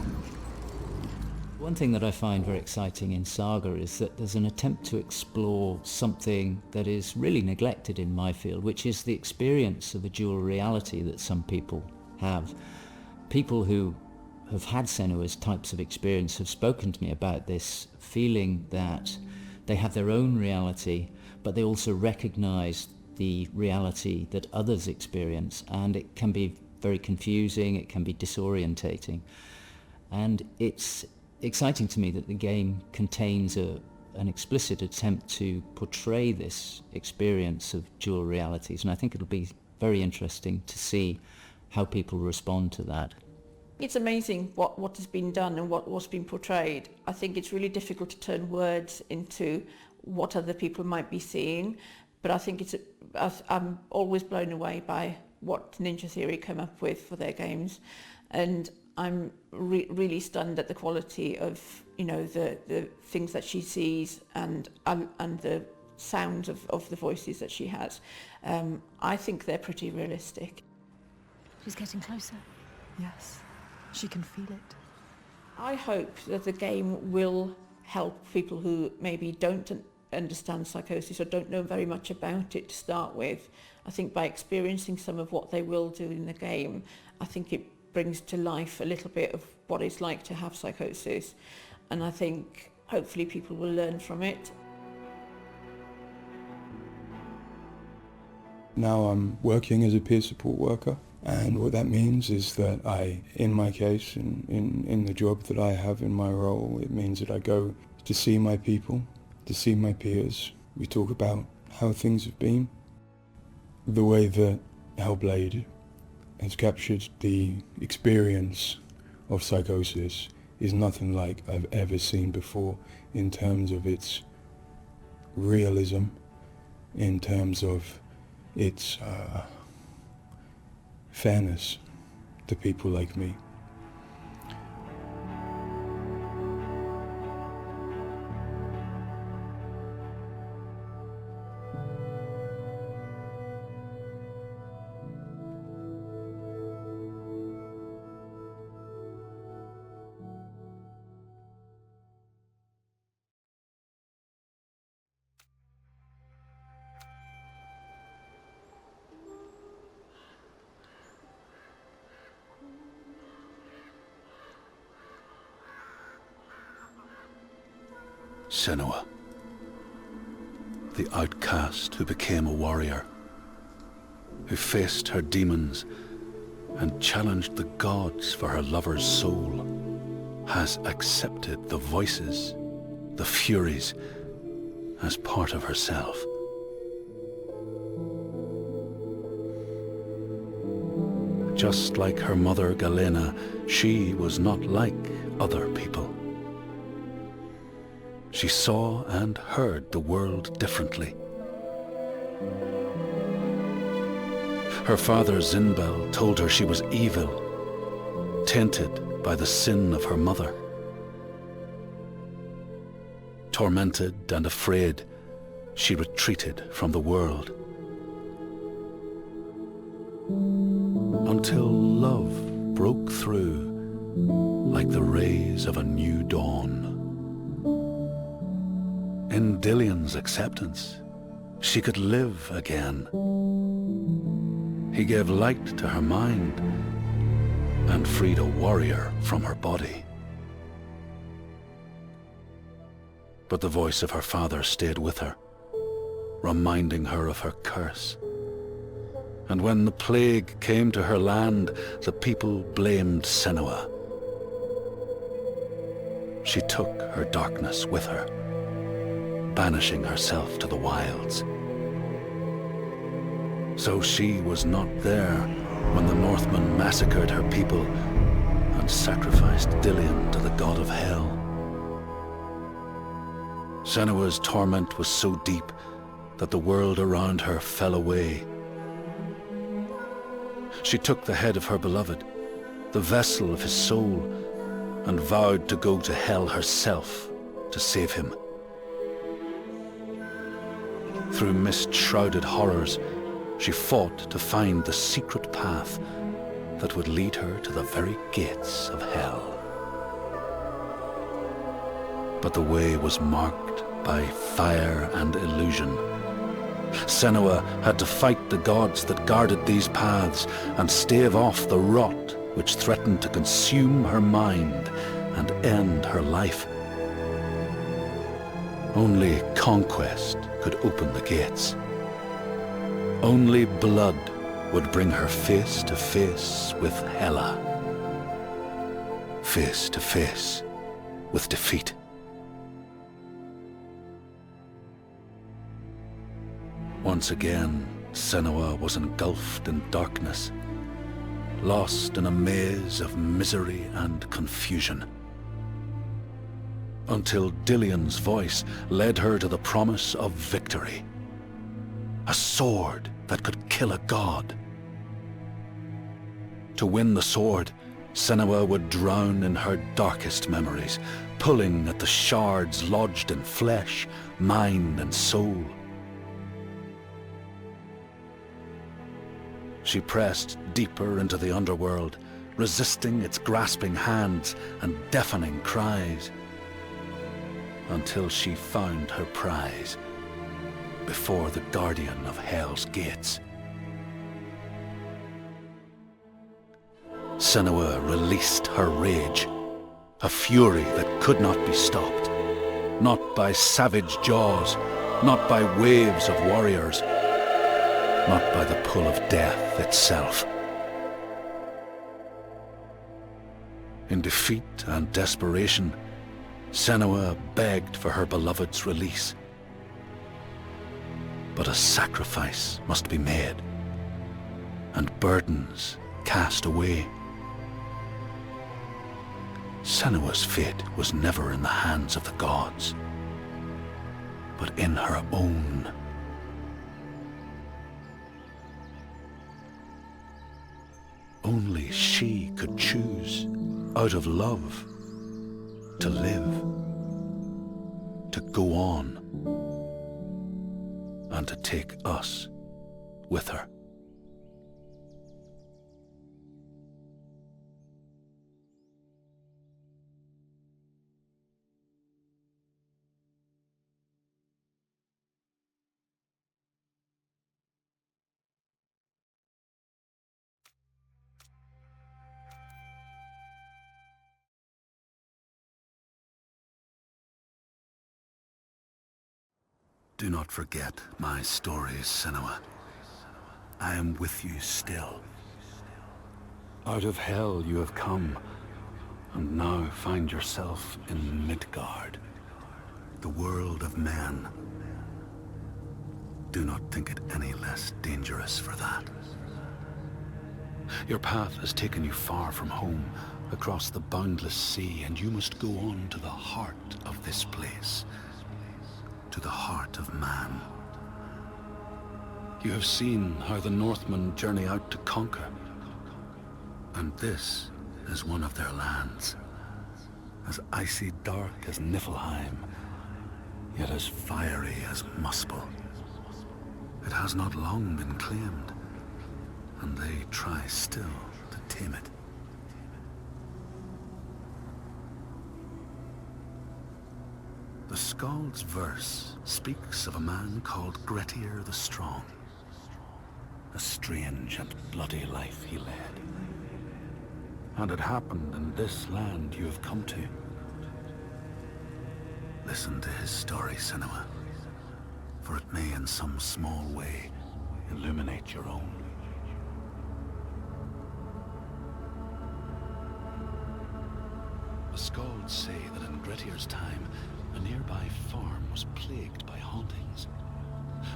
One thing that I find very exciting in Saga is that there's an attempt to explore something that is really neglected in my field, which is the experience of a dual reality that some people have. People who have had Senua's types of experience have spoken to me about this feeling that they have their own reality, but they also recognize the reality that others experience, and it can be very confusing, it can be disorientating. And it's exciting to me that the game contains an explicit attempt to portray this experience of dual realities, and I think it'll be very interesting to see how people respond to that. It's amazing what has been done and what's been portrayed. I think it's really difficult to turn words into what other people might be seeing, but I think I'm always blown away by what Ninja Theory come up with for their games, and I'm really stunned at the quality of, the things that she sees and the sounds of the voices that she has. I think they're pretty realistic. She's getting closer. Yes, she can feel it. I hope that the game will help people who maybe don't understand psychosis or don't know very much about it to start with. I think by experiencing some of what they will do in the game, I think it brings to life a little bit of what it's like to have psychosis, and I think hopefully people will learn from it. Now I'm working as a peer support worker, and what that means is that in my case, in the job that I have in my role, it means that I go to see my people, to see my peers. We talk about how things have been. The way that Hellblade has captured the experience of psychosis is nothing like I've ever seen before in terms of its realism, in terms of its fairness to people like me. Senua, the outcast who became a warrior, who faced her demons and challenged the gods for her lover's soul, has accepted the voices, the furies, as part of herself. Just like her mother Galena, she was not like other people. She saw and heard the world differently. Her father Zinbel told her she was evil, tainted by the sin of her mother. Tormented and afraid, she retreated from the world. Until love broke through like the rays of a new dawn. In Dillion's acceptance, she could live again. He gave light to her mind and freed a warrior from her body. But the voice of her father stayed with her, reminding her of her curse. And when the plague came to her land, the people blamed Senua. She took her darkness with her, banishing herself to the wilds. So she was not there when the Northmen massacred her people and sacrificed Dillion to the god of hell. Senua's torment was so deep that the world around her fell away. She took the head of her beloved, the vessel of his soul, and vowed to go to hell herself to save him. Through mist-shrouded horrors, she fought to find the secret path that would lead her to the very gates of hell. But the way was marked by fire and illusion. Senua had to fight the gods that guarded these paths and stave off the rot which threatened to consume her mind and end her life. Only conquest could open the gates. Only blood would bring her face to face with Hela. Face to face with defeat. Once again, Senua was engulfed in darkness, lost in a maze of misery and confusion. Until Dillion's voice led her to the promise of victory. A sword that could kill a god. To win the sword, Senua would drown in her darkest memories, pulling at the shards lodged in flesh, mind, and soul. She pressed deeper into the underworld, resisting its grasping hands and deafening cries, until she found her prize before the guardian of Hell's gates. Senua released her rage, a fury that could not be stopped, not by savage jaws, not by waves of warriors, not by the pull of death itself. In defeat and desperation, Senua begged for her beloved's release. But a sacrifice must be made, and burdens cast away. Senua's fate was never in the hands of the gods, but in her own. Only she could choose, out of love, to live, to go on, and to take us with her. Do not forget my stories, Senua. I am with you still. Out of hell you have come, and now find yourself in Midgard, the world of men. Do not think it any less dangerous for that. Your path has taken you far from home, across the boundless sea, and you must go on to the heart of this place. To the heart of man. You have seen how the Northmen journey out to conquer, and this is one of their lands, as icy dark as Niflheim, yet as fiery as Muspel. It has not long been claimed, and they try still to tame it. The Skald's verse speaks of a man called Grettir the Strong. A strange and bloody life he led. And it happened in this land you have come to. Listen to his story, Senua, for it may in some small way illuminate your own. The Skalds say that in Grettir's time, a nearby farm was plagued by hauntings.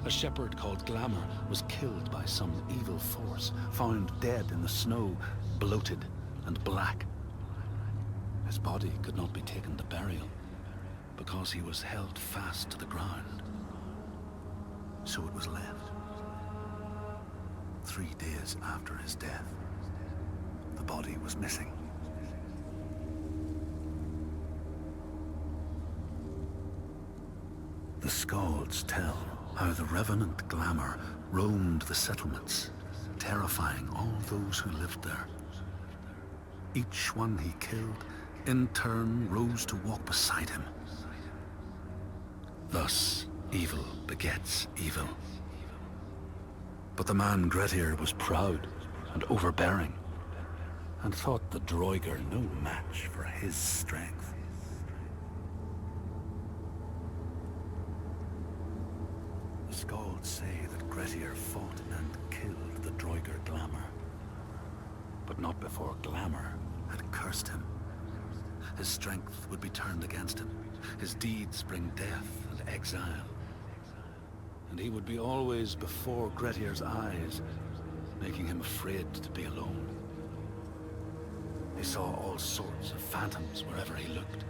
A shepherd called Glamour was killed by some evil force, found dead in the snow, bloated and black. His body could not be taken to burial, because he was held fast to the ground. So it was left. 3 days after his death, the body was missing. The Skalds tell how the revenant Glamour roamed the settlements, terrifying all those who lived there. Each one he killed, in turn, rose to walk beside him. Thus, evil begets evil. But the man Grettir was proud and overbearing, and thought the Droiger no match for his strength. The Skalds say that Grettir fought and killed the Droiger Glamour, but not before Glamour had cursed him. His strength would be turned against him, his deeds bring death and exile, and he would be always before Grettir's eyes, making him afraid to be alone. He saw all sorts of phantoms wherever he looked,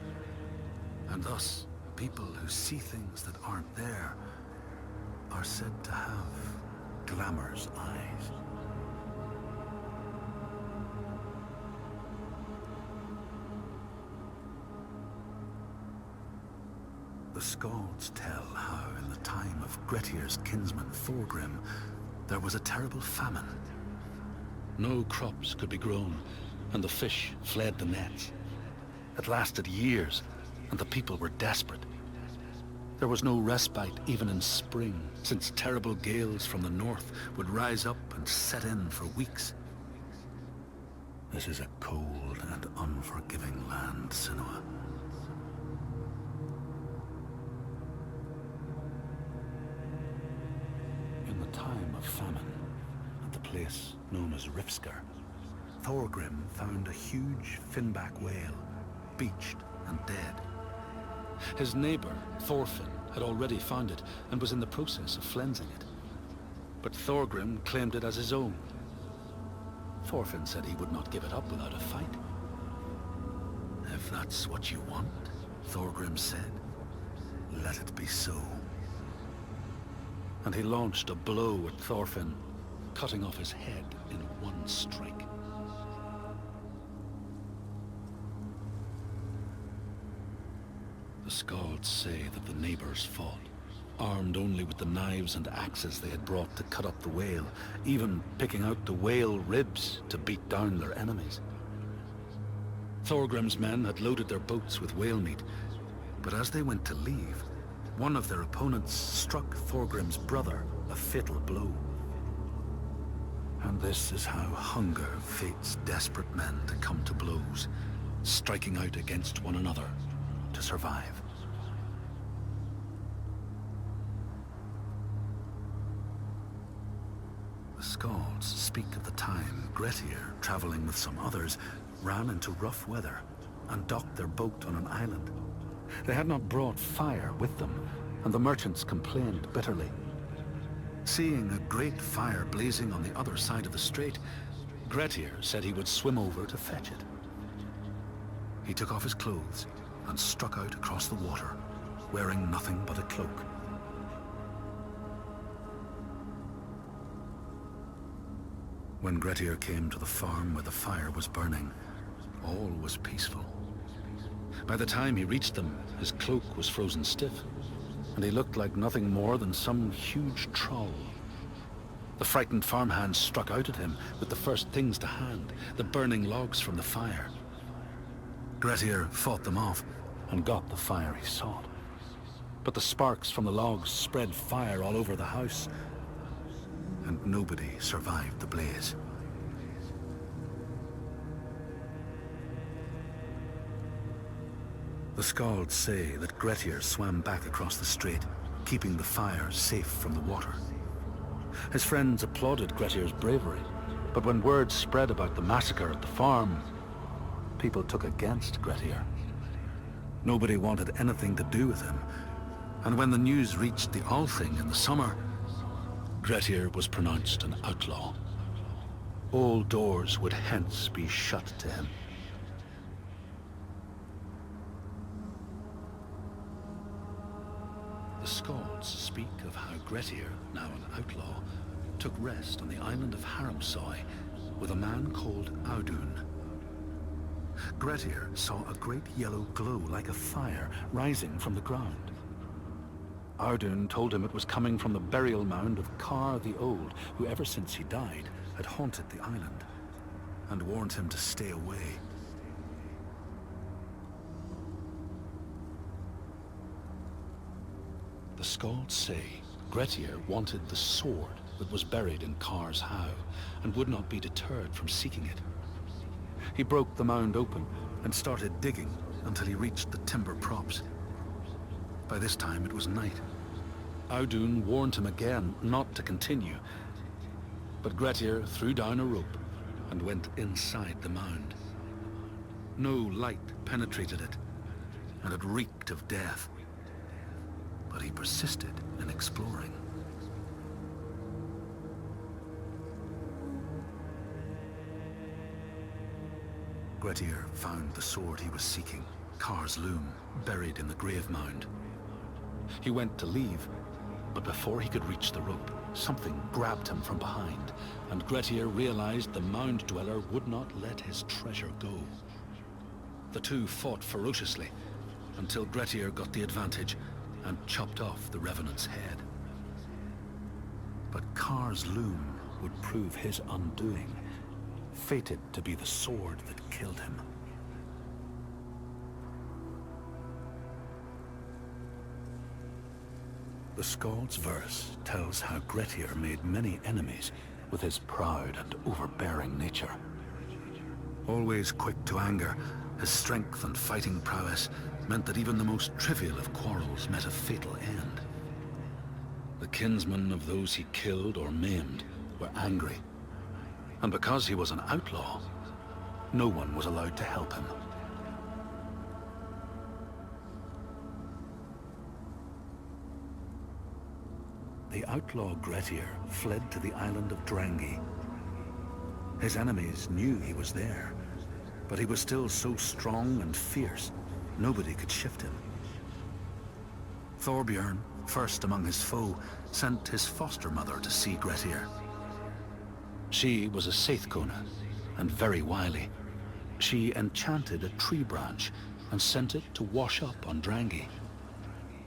and thus people who see things that aren't there are said to have Glamour's eyes. The Skalds tell how in the time of Grettir's kinsman Thorgrim, there was a terrible famine. No crops could be grown, and the fish fled the nets. It lasted years, and the people were desperate. There was no respite even in spring, since terrible gales from the north would rise up and set in for weeks. This is a cold and unforgiving land, Senua. In the time of famine, at the place known as Rifskar, Thorgrim found a huge finback whale, beached and dead. His neighbour, Thorfinn, had already found it and was in the process of cleansing it. But Thorgrim claimed it as his own. Thorfinn said he would not give it up without a fight. If that's what you want, Thorgrim said, let it be so. And he launched a blow at Thorfinn, cutting off his head in one strike. The Skalds say that the neighbours fought, armed only with the knives and axes they had brought to cut up the whale, even picking out the whale ribs to beat down their enemies. Thorgrim's men had loaded their boats with whale meat, but as they went to leave, one of their opponents struck Thorgrim's brother a fatal blow. And this is how hunger fates desperate men to come to blows, striking out against one another to survive. The Skalds speak of the time Grettir, traveling with some others, ran into rough weather and docked their boat on an island. They had not brought fire with them, and the merchants complained bitterly. Seeing a great fire blazing on the other side of the strait, Grettir said he would swim over to fetch it. He took off his clothes and struck out across the water, wearing nothing but a cloak. When Grettir came to the farm where the fire was burning, all was peaceful. By the time he reached them, his cloak was frozen stiff, and he looked like nothing more than some huge troll. The frightened farmhands struck out at him with the first things to hand, the burning logs from the fire. Grettir fought them off and got the fire he sought. But the sparks from the logs spread fire all over the house, and nobody survived the blaze. The Skalds say that Grettir swam back across the strait, keeping the fire safe from the water. His friends applauded Grettir's bravery, but when word spread about the massacre at the farm, people took against Grettir. Nobody wanted anything to do with him, and when the news reached the Althing in the summer, Grettir was pronounced an outlaw. All doors would hence be shut to him. The Skalds speak of how Grettir, now an outlaw, took rest on the island of Haramsoy with a man called Audun. Grettir saw a great yellow glow like a fire rising from the ground. Audun told him it was coming from the burial mound of Kar the Old, who ever since he died had haunted the island, and warned him to stay away. The Skalds say Grettir wanted the sword that was buried in Kar's howe, and would not be deterred from seeking it. He broke the mound open and started digging until he reached the timber props. By this time it was night. Audun warned him again not to continue, but Grettir threw down a rope and went inside the mound. No light penetrated it, and it reeked of death. But he persisted in exploring. Grettir found the sword he was seeking, Kar's loom, buried in the grave mound. He went to leave, but before he could reach the rope, something grabbed him from behind, and Grettir realized the mound dweller would not let his treasure go. The two fought ferociously, until Grettir got the advantage and chopped off the revenant's head. But Kar's loom would prove his undoing, fated to be the sword that killed him. The Skald's verse tells how Grettir made many enemies with his proud and overbearing nature. Always quick to anger, his strength and fighting prowess meant that even the most trivial of quarrels met a fatal end. The kinsmen of those he killed or maimed were angry, and because he was an outlaw, no one was allowed to help him. the outlaw Grettir fled to the island of Drangi. His enemies knew he was there, but he was still so strong and fierce, nobody could shift him. Thorbjorn, first among his foe, sent his foster mother to see Grettir. She was a Seithkona, and very wily. She enchanted a tree branch and sent it to wash up on Drangi.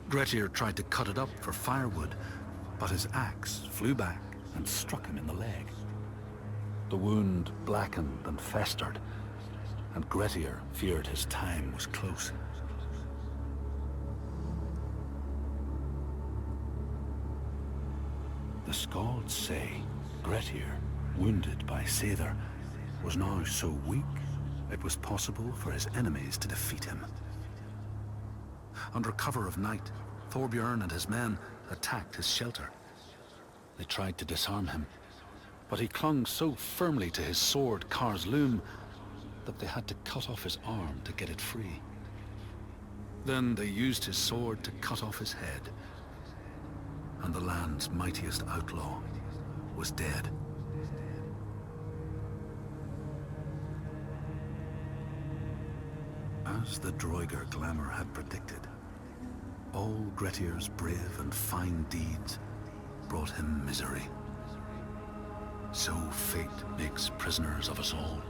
Grettir tried to cut it up for firewood, but his axe flew back and struck him in the leg. The wound blackened and festered, and Grettir feared his time was close. The Skalds say Grettir, wounded by Seidr, was now so weak it was possible for his enemies to defeat him. Under cover of night, Thorbjorn and his men attacked his shelter. They tried to disarm him, but he clung so firmly to his sword, Kar's Loom, that they had to cut off his arm to get it free. Then they used his sword to cut off his head, and the land's mightiest outlaw was dead. As the Droigar glamour had predicted, all Grettir's brave and fine deeds brought him misery. So fate makes prisoners of us all.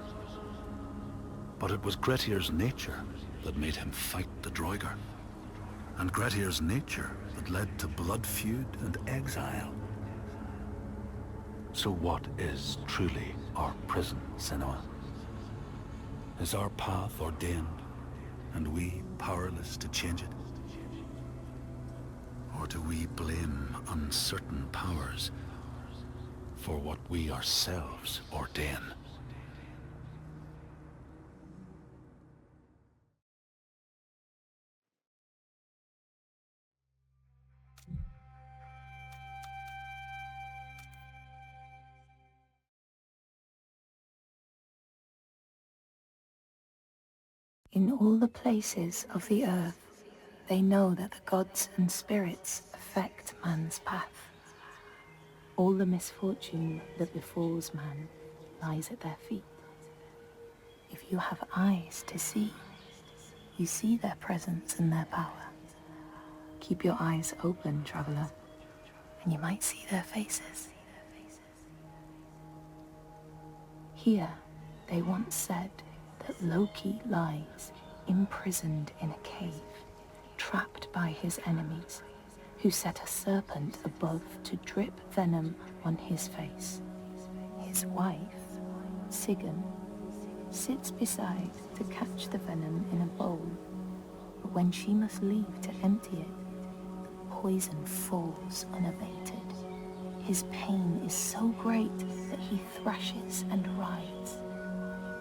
But it was Grettir's nature that made him fight the Droigar, and Grettir's nature that led to blood feud and exile. So what is truly our prison, Senua? Is our path ordained, and we powerless to change it? Or do we blame uncertain powers for what we ourselves ordain? In all the places of the earth, they know that the gods and spirits affect man's path. All the misfortune that befalls man lies at their feet. If you have eyes to see, you see their presence and their power. Keep your eyes open, traveler, and you might see their faces. Here, they once said that Loki lies imprisoned in a cave, trapped by his enemies, who set a serpent above to drip venom on his face. His wife, Sigyn, sits beside to catch the venom in a bowl, but when she must leave to empty it, the poison falls unabated. His pain is so great that he thrashes and writhes.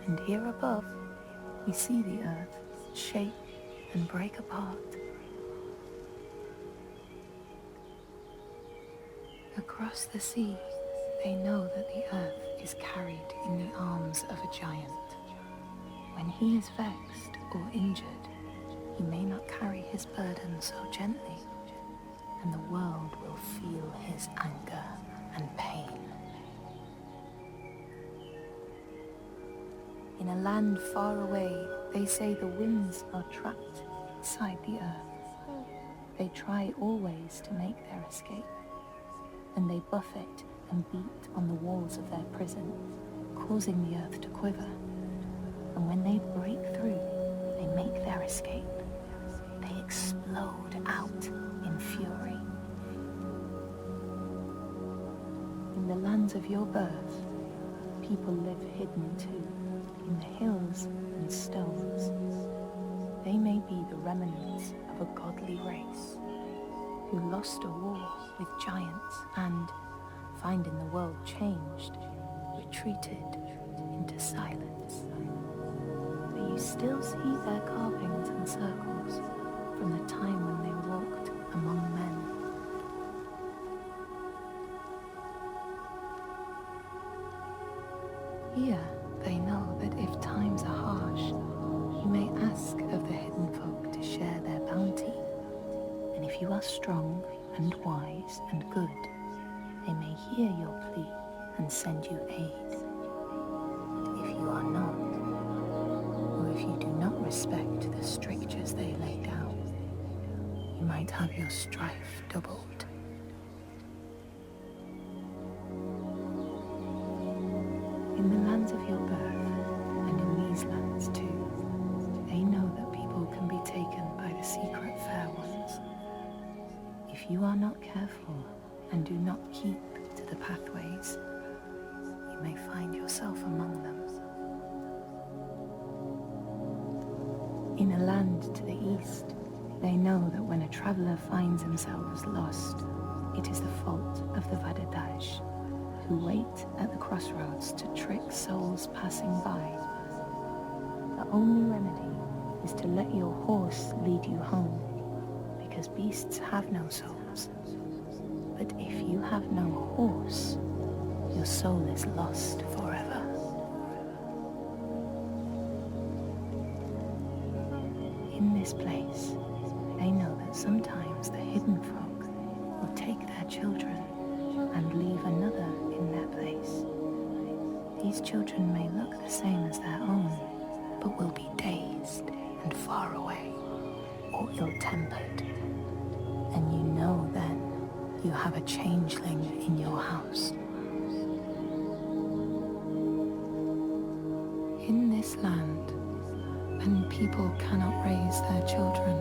And here above, we see the earth shake and break apart. Across the sea, they know that the earth is carried in the arms of a giant. When he is vexed or injured, he may not carry his burden so gently, and the world will feel his anger and pain. In a land far away, they say the winds are trapped inside the earth. They try always to make their escape, and they buffet and beat on the walls of their prison, causing the earth to quiver. And when they break through, they make their escape. They explode out in fury. In the lands of your birth, people live hidden too, in the hills and stones. They may be the remnants of a godly race who lost a war with giants and, finding the world changed, retreated into silence. But you still see their carvings and circles from the time when they walked among men. Here, they know that if times are harsh, you may ask of the hidden folk to share their bounty. And if you are strong and wise and good, they may hear your plea and send you aid. But if you are not, or if you do not respect the strictures they lay down, you might have your strife doubled. In the lands of your birth, and in these lands too, they know that people can be taken by the secret fair ones. If you are not careful and do not keep to the pathways, you may find yourself among them. In a land to the east, they know that when a traveller finds themselves lost, it is the fault of the Vadadash, who wait at the crossroads to trick souls passing by. The only remedy is to let your horse lead you home, because beasts have no souls. But if you have no horse, your soul is lost forever. In this place, they know that sometimes the hidden folk will take their children and leave another in their place. These children may look the same as their own, but will be dazed and far away, or ill-tempered. And you know then you have a changeling in your house. In this land, when people cannot raise their children,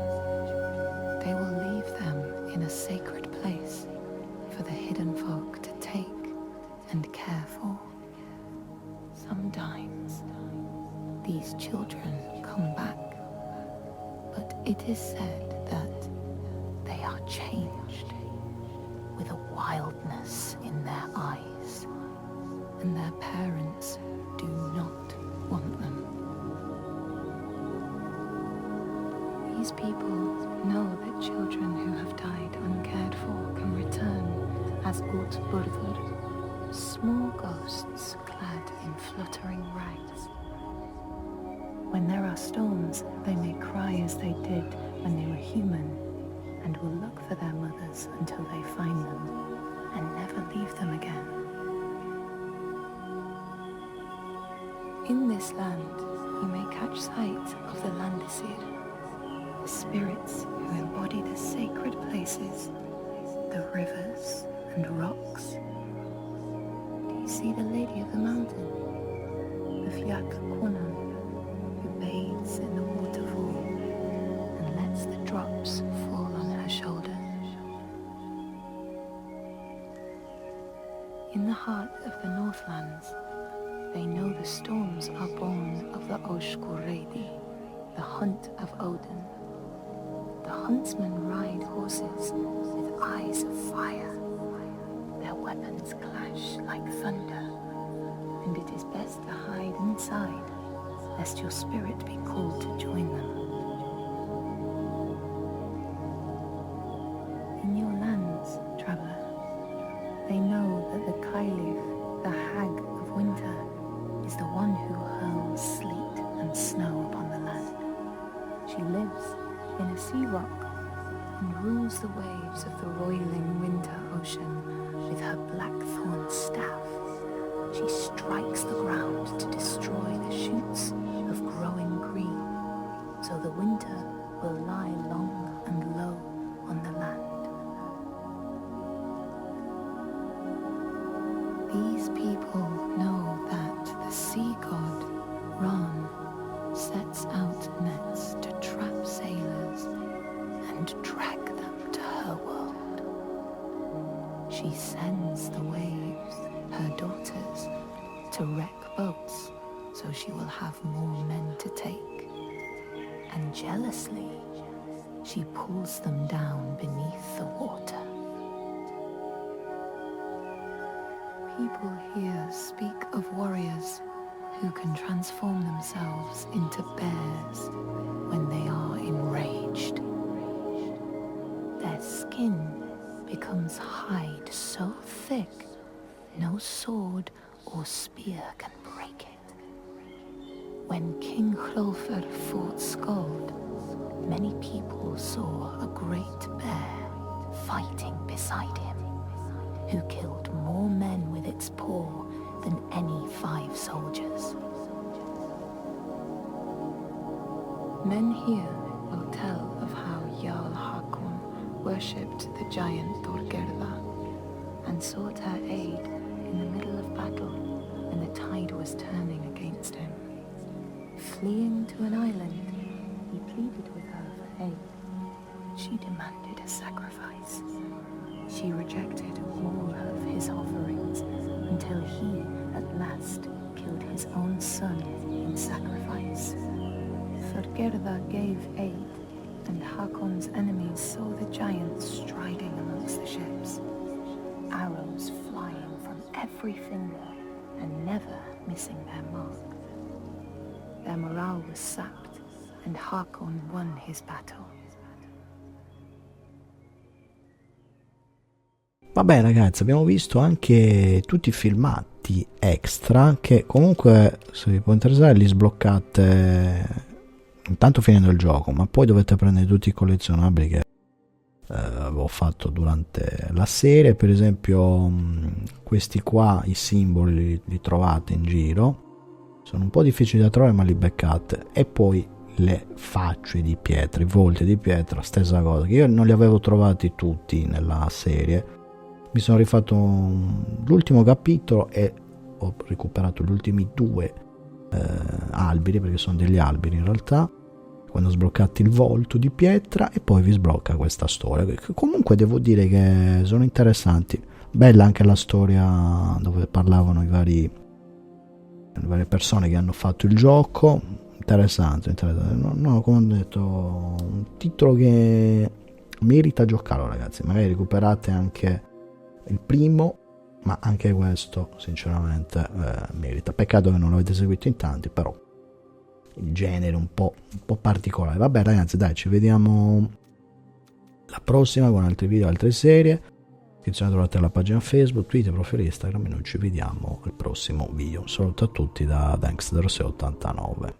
they will leave them in a sacred place for the hidden folk to take and care for. Sometimes these children come back, but it is said that they are changed with a wildness in their eyes, and their parents do not want them. These people know that children who have died uncared for can return as Utburður, small ghosts clad in fluttering rags. When there are storms, they may cry as they did when they were human, and will look for their mothers until they find them, and never leave them again. In this land, you may catch sight of the Landisir, the spirits who embody the sacred places, the rivers and rocks. Do you see the Lady of the Mountain, the Fiat Kunan, who bathes in the waterfall and lets the drops fall on her shoulder? In the heart of the Northlands, they know the storms are born of the Oshkuredi, the hunt of Odin. The huntsmen ride horses with eyes of fire. Their weapons clash like thunder, and it is best to hide inside, lest your spirit be called to join them. In your lands, traveller, they know that the Kailif, the hag of winter, is the one who hurls sleet and snow upon the land. She lives in a sea rock and rules the waves of the roiling winter ocean with her blackthorn staff. She strikes the ground to destroy the shoots of growing green, so the winter will lie long and low on the land. These people know that the sea god, Ran, sets out nets to trap sailors and drag them to her world. She sends the waves, her daughters, to wreck boats so she will have more men to take. And jealously, she pulls them down beneath the water. People here speak of warriors who can transform themselves into bears when they are enraged. Their skin becomes hide so thick no sword or spear can break it. When King Hrolfr fought Skald, many people saw a great bear fighting beside him, who killed more men with its paw than any 5 soldiers. Men here will tell of how Jarl Hakon worshipped the giant Thorgerða and sought her aid in the middle of battle when the tide was turning against him. Fleeing to an island, he pleaded with her for aid. She demanded a sacrifice. She rejected all of his offerings until he, at last, killed his own son in sacrifice. Thorgerða gave aid, and Hakon's enemies saw the giants striding amongst the ships, arrows flying from every finger and never missing their mark. Their morale was sapped, and Hakon won his battle. Vabbè ragazzi, abbiamo visto anche tutti i filmati extra che comunque, se vi può interessare, li sbloccate intanto finendo il gioco, ma poi dovete prendere tutti i collezionabili che avevo fatto durante la serie. Per esempio questi qua, i simboli li trovate in giro, sono un po' difficili da trovare ma li beccate. E poi le facce di pietra, i volti di pietra, stessa cosa, che io non li avevo trovati tutti nella serie. Mi sono rifatto l'ultimo capitolo e ho recuperato gli ultimi 2 alberi, perché sono degli alberi in realtà, quando sbloccate il volto di pietra, e poi vi sblocca questa storia, che comunque devo dire che sono interessanti. Bella anche la storia dove parlavano le varie persone che hanno fatto il gioco. Interessante. No, come ho detto, un titolo che merita giocarlo, ragazzi. Magari recuperate anche il primo, ma anche questo sinceramente merita. Peccato che non l'avete seguito in tanti, però il genere un po' particolare. Vabbè ragazzi, dai, ci vediamo la prossima con altri video, altre serie. Trovate la pagina Facebook, Twitter, profilo Instagram, e noi ci vediamo al prossimo video. Un saluto a tutti da Dankster 89.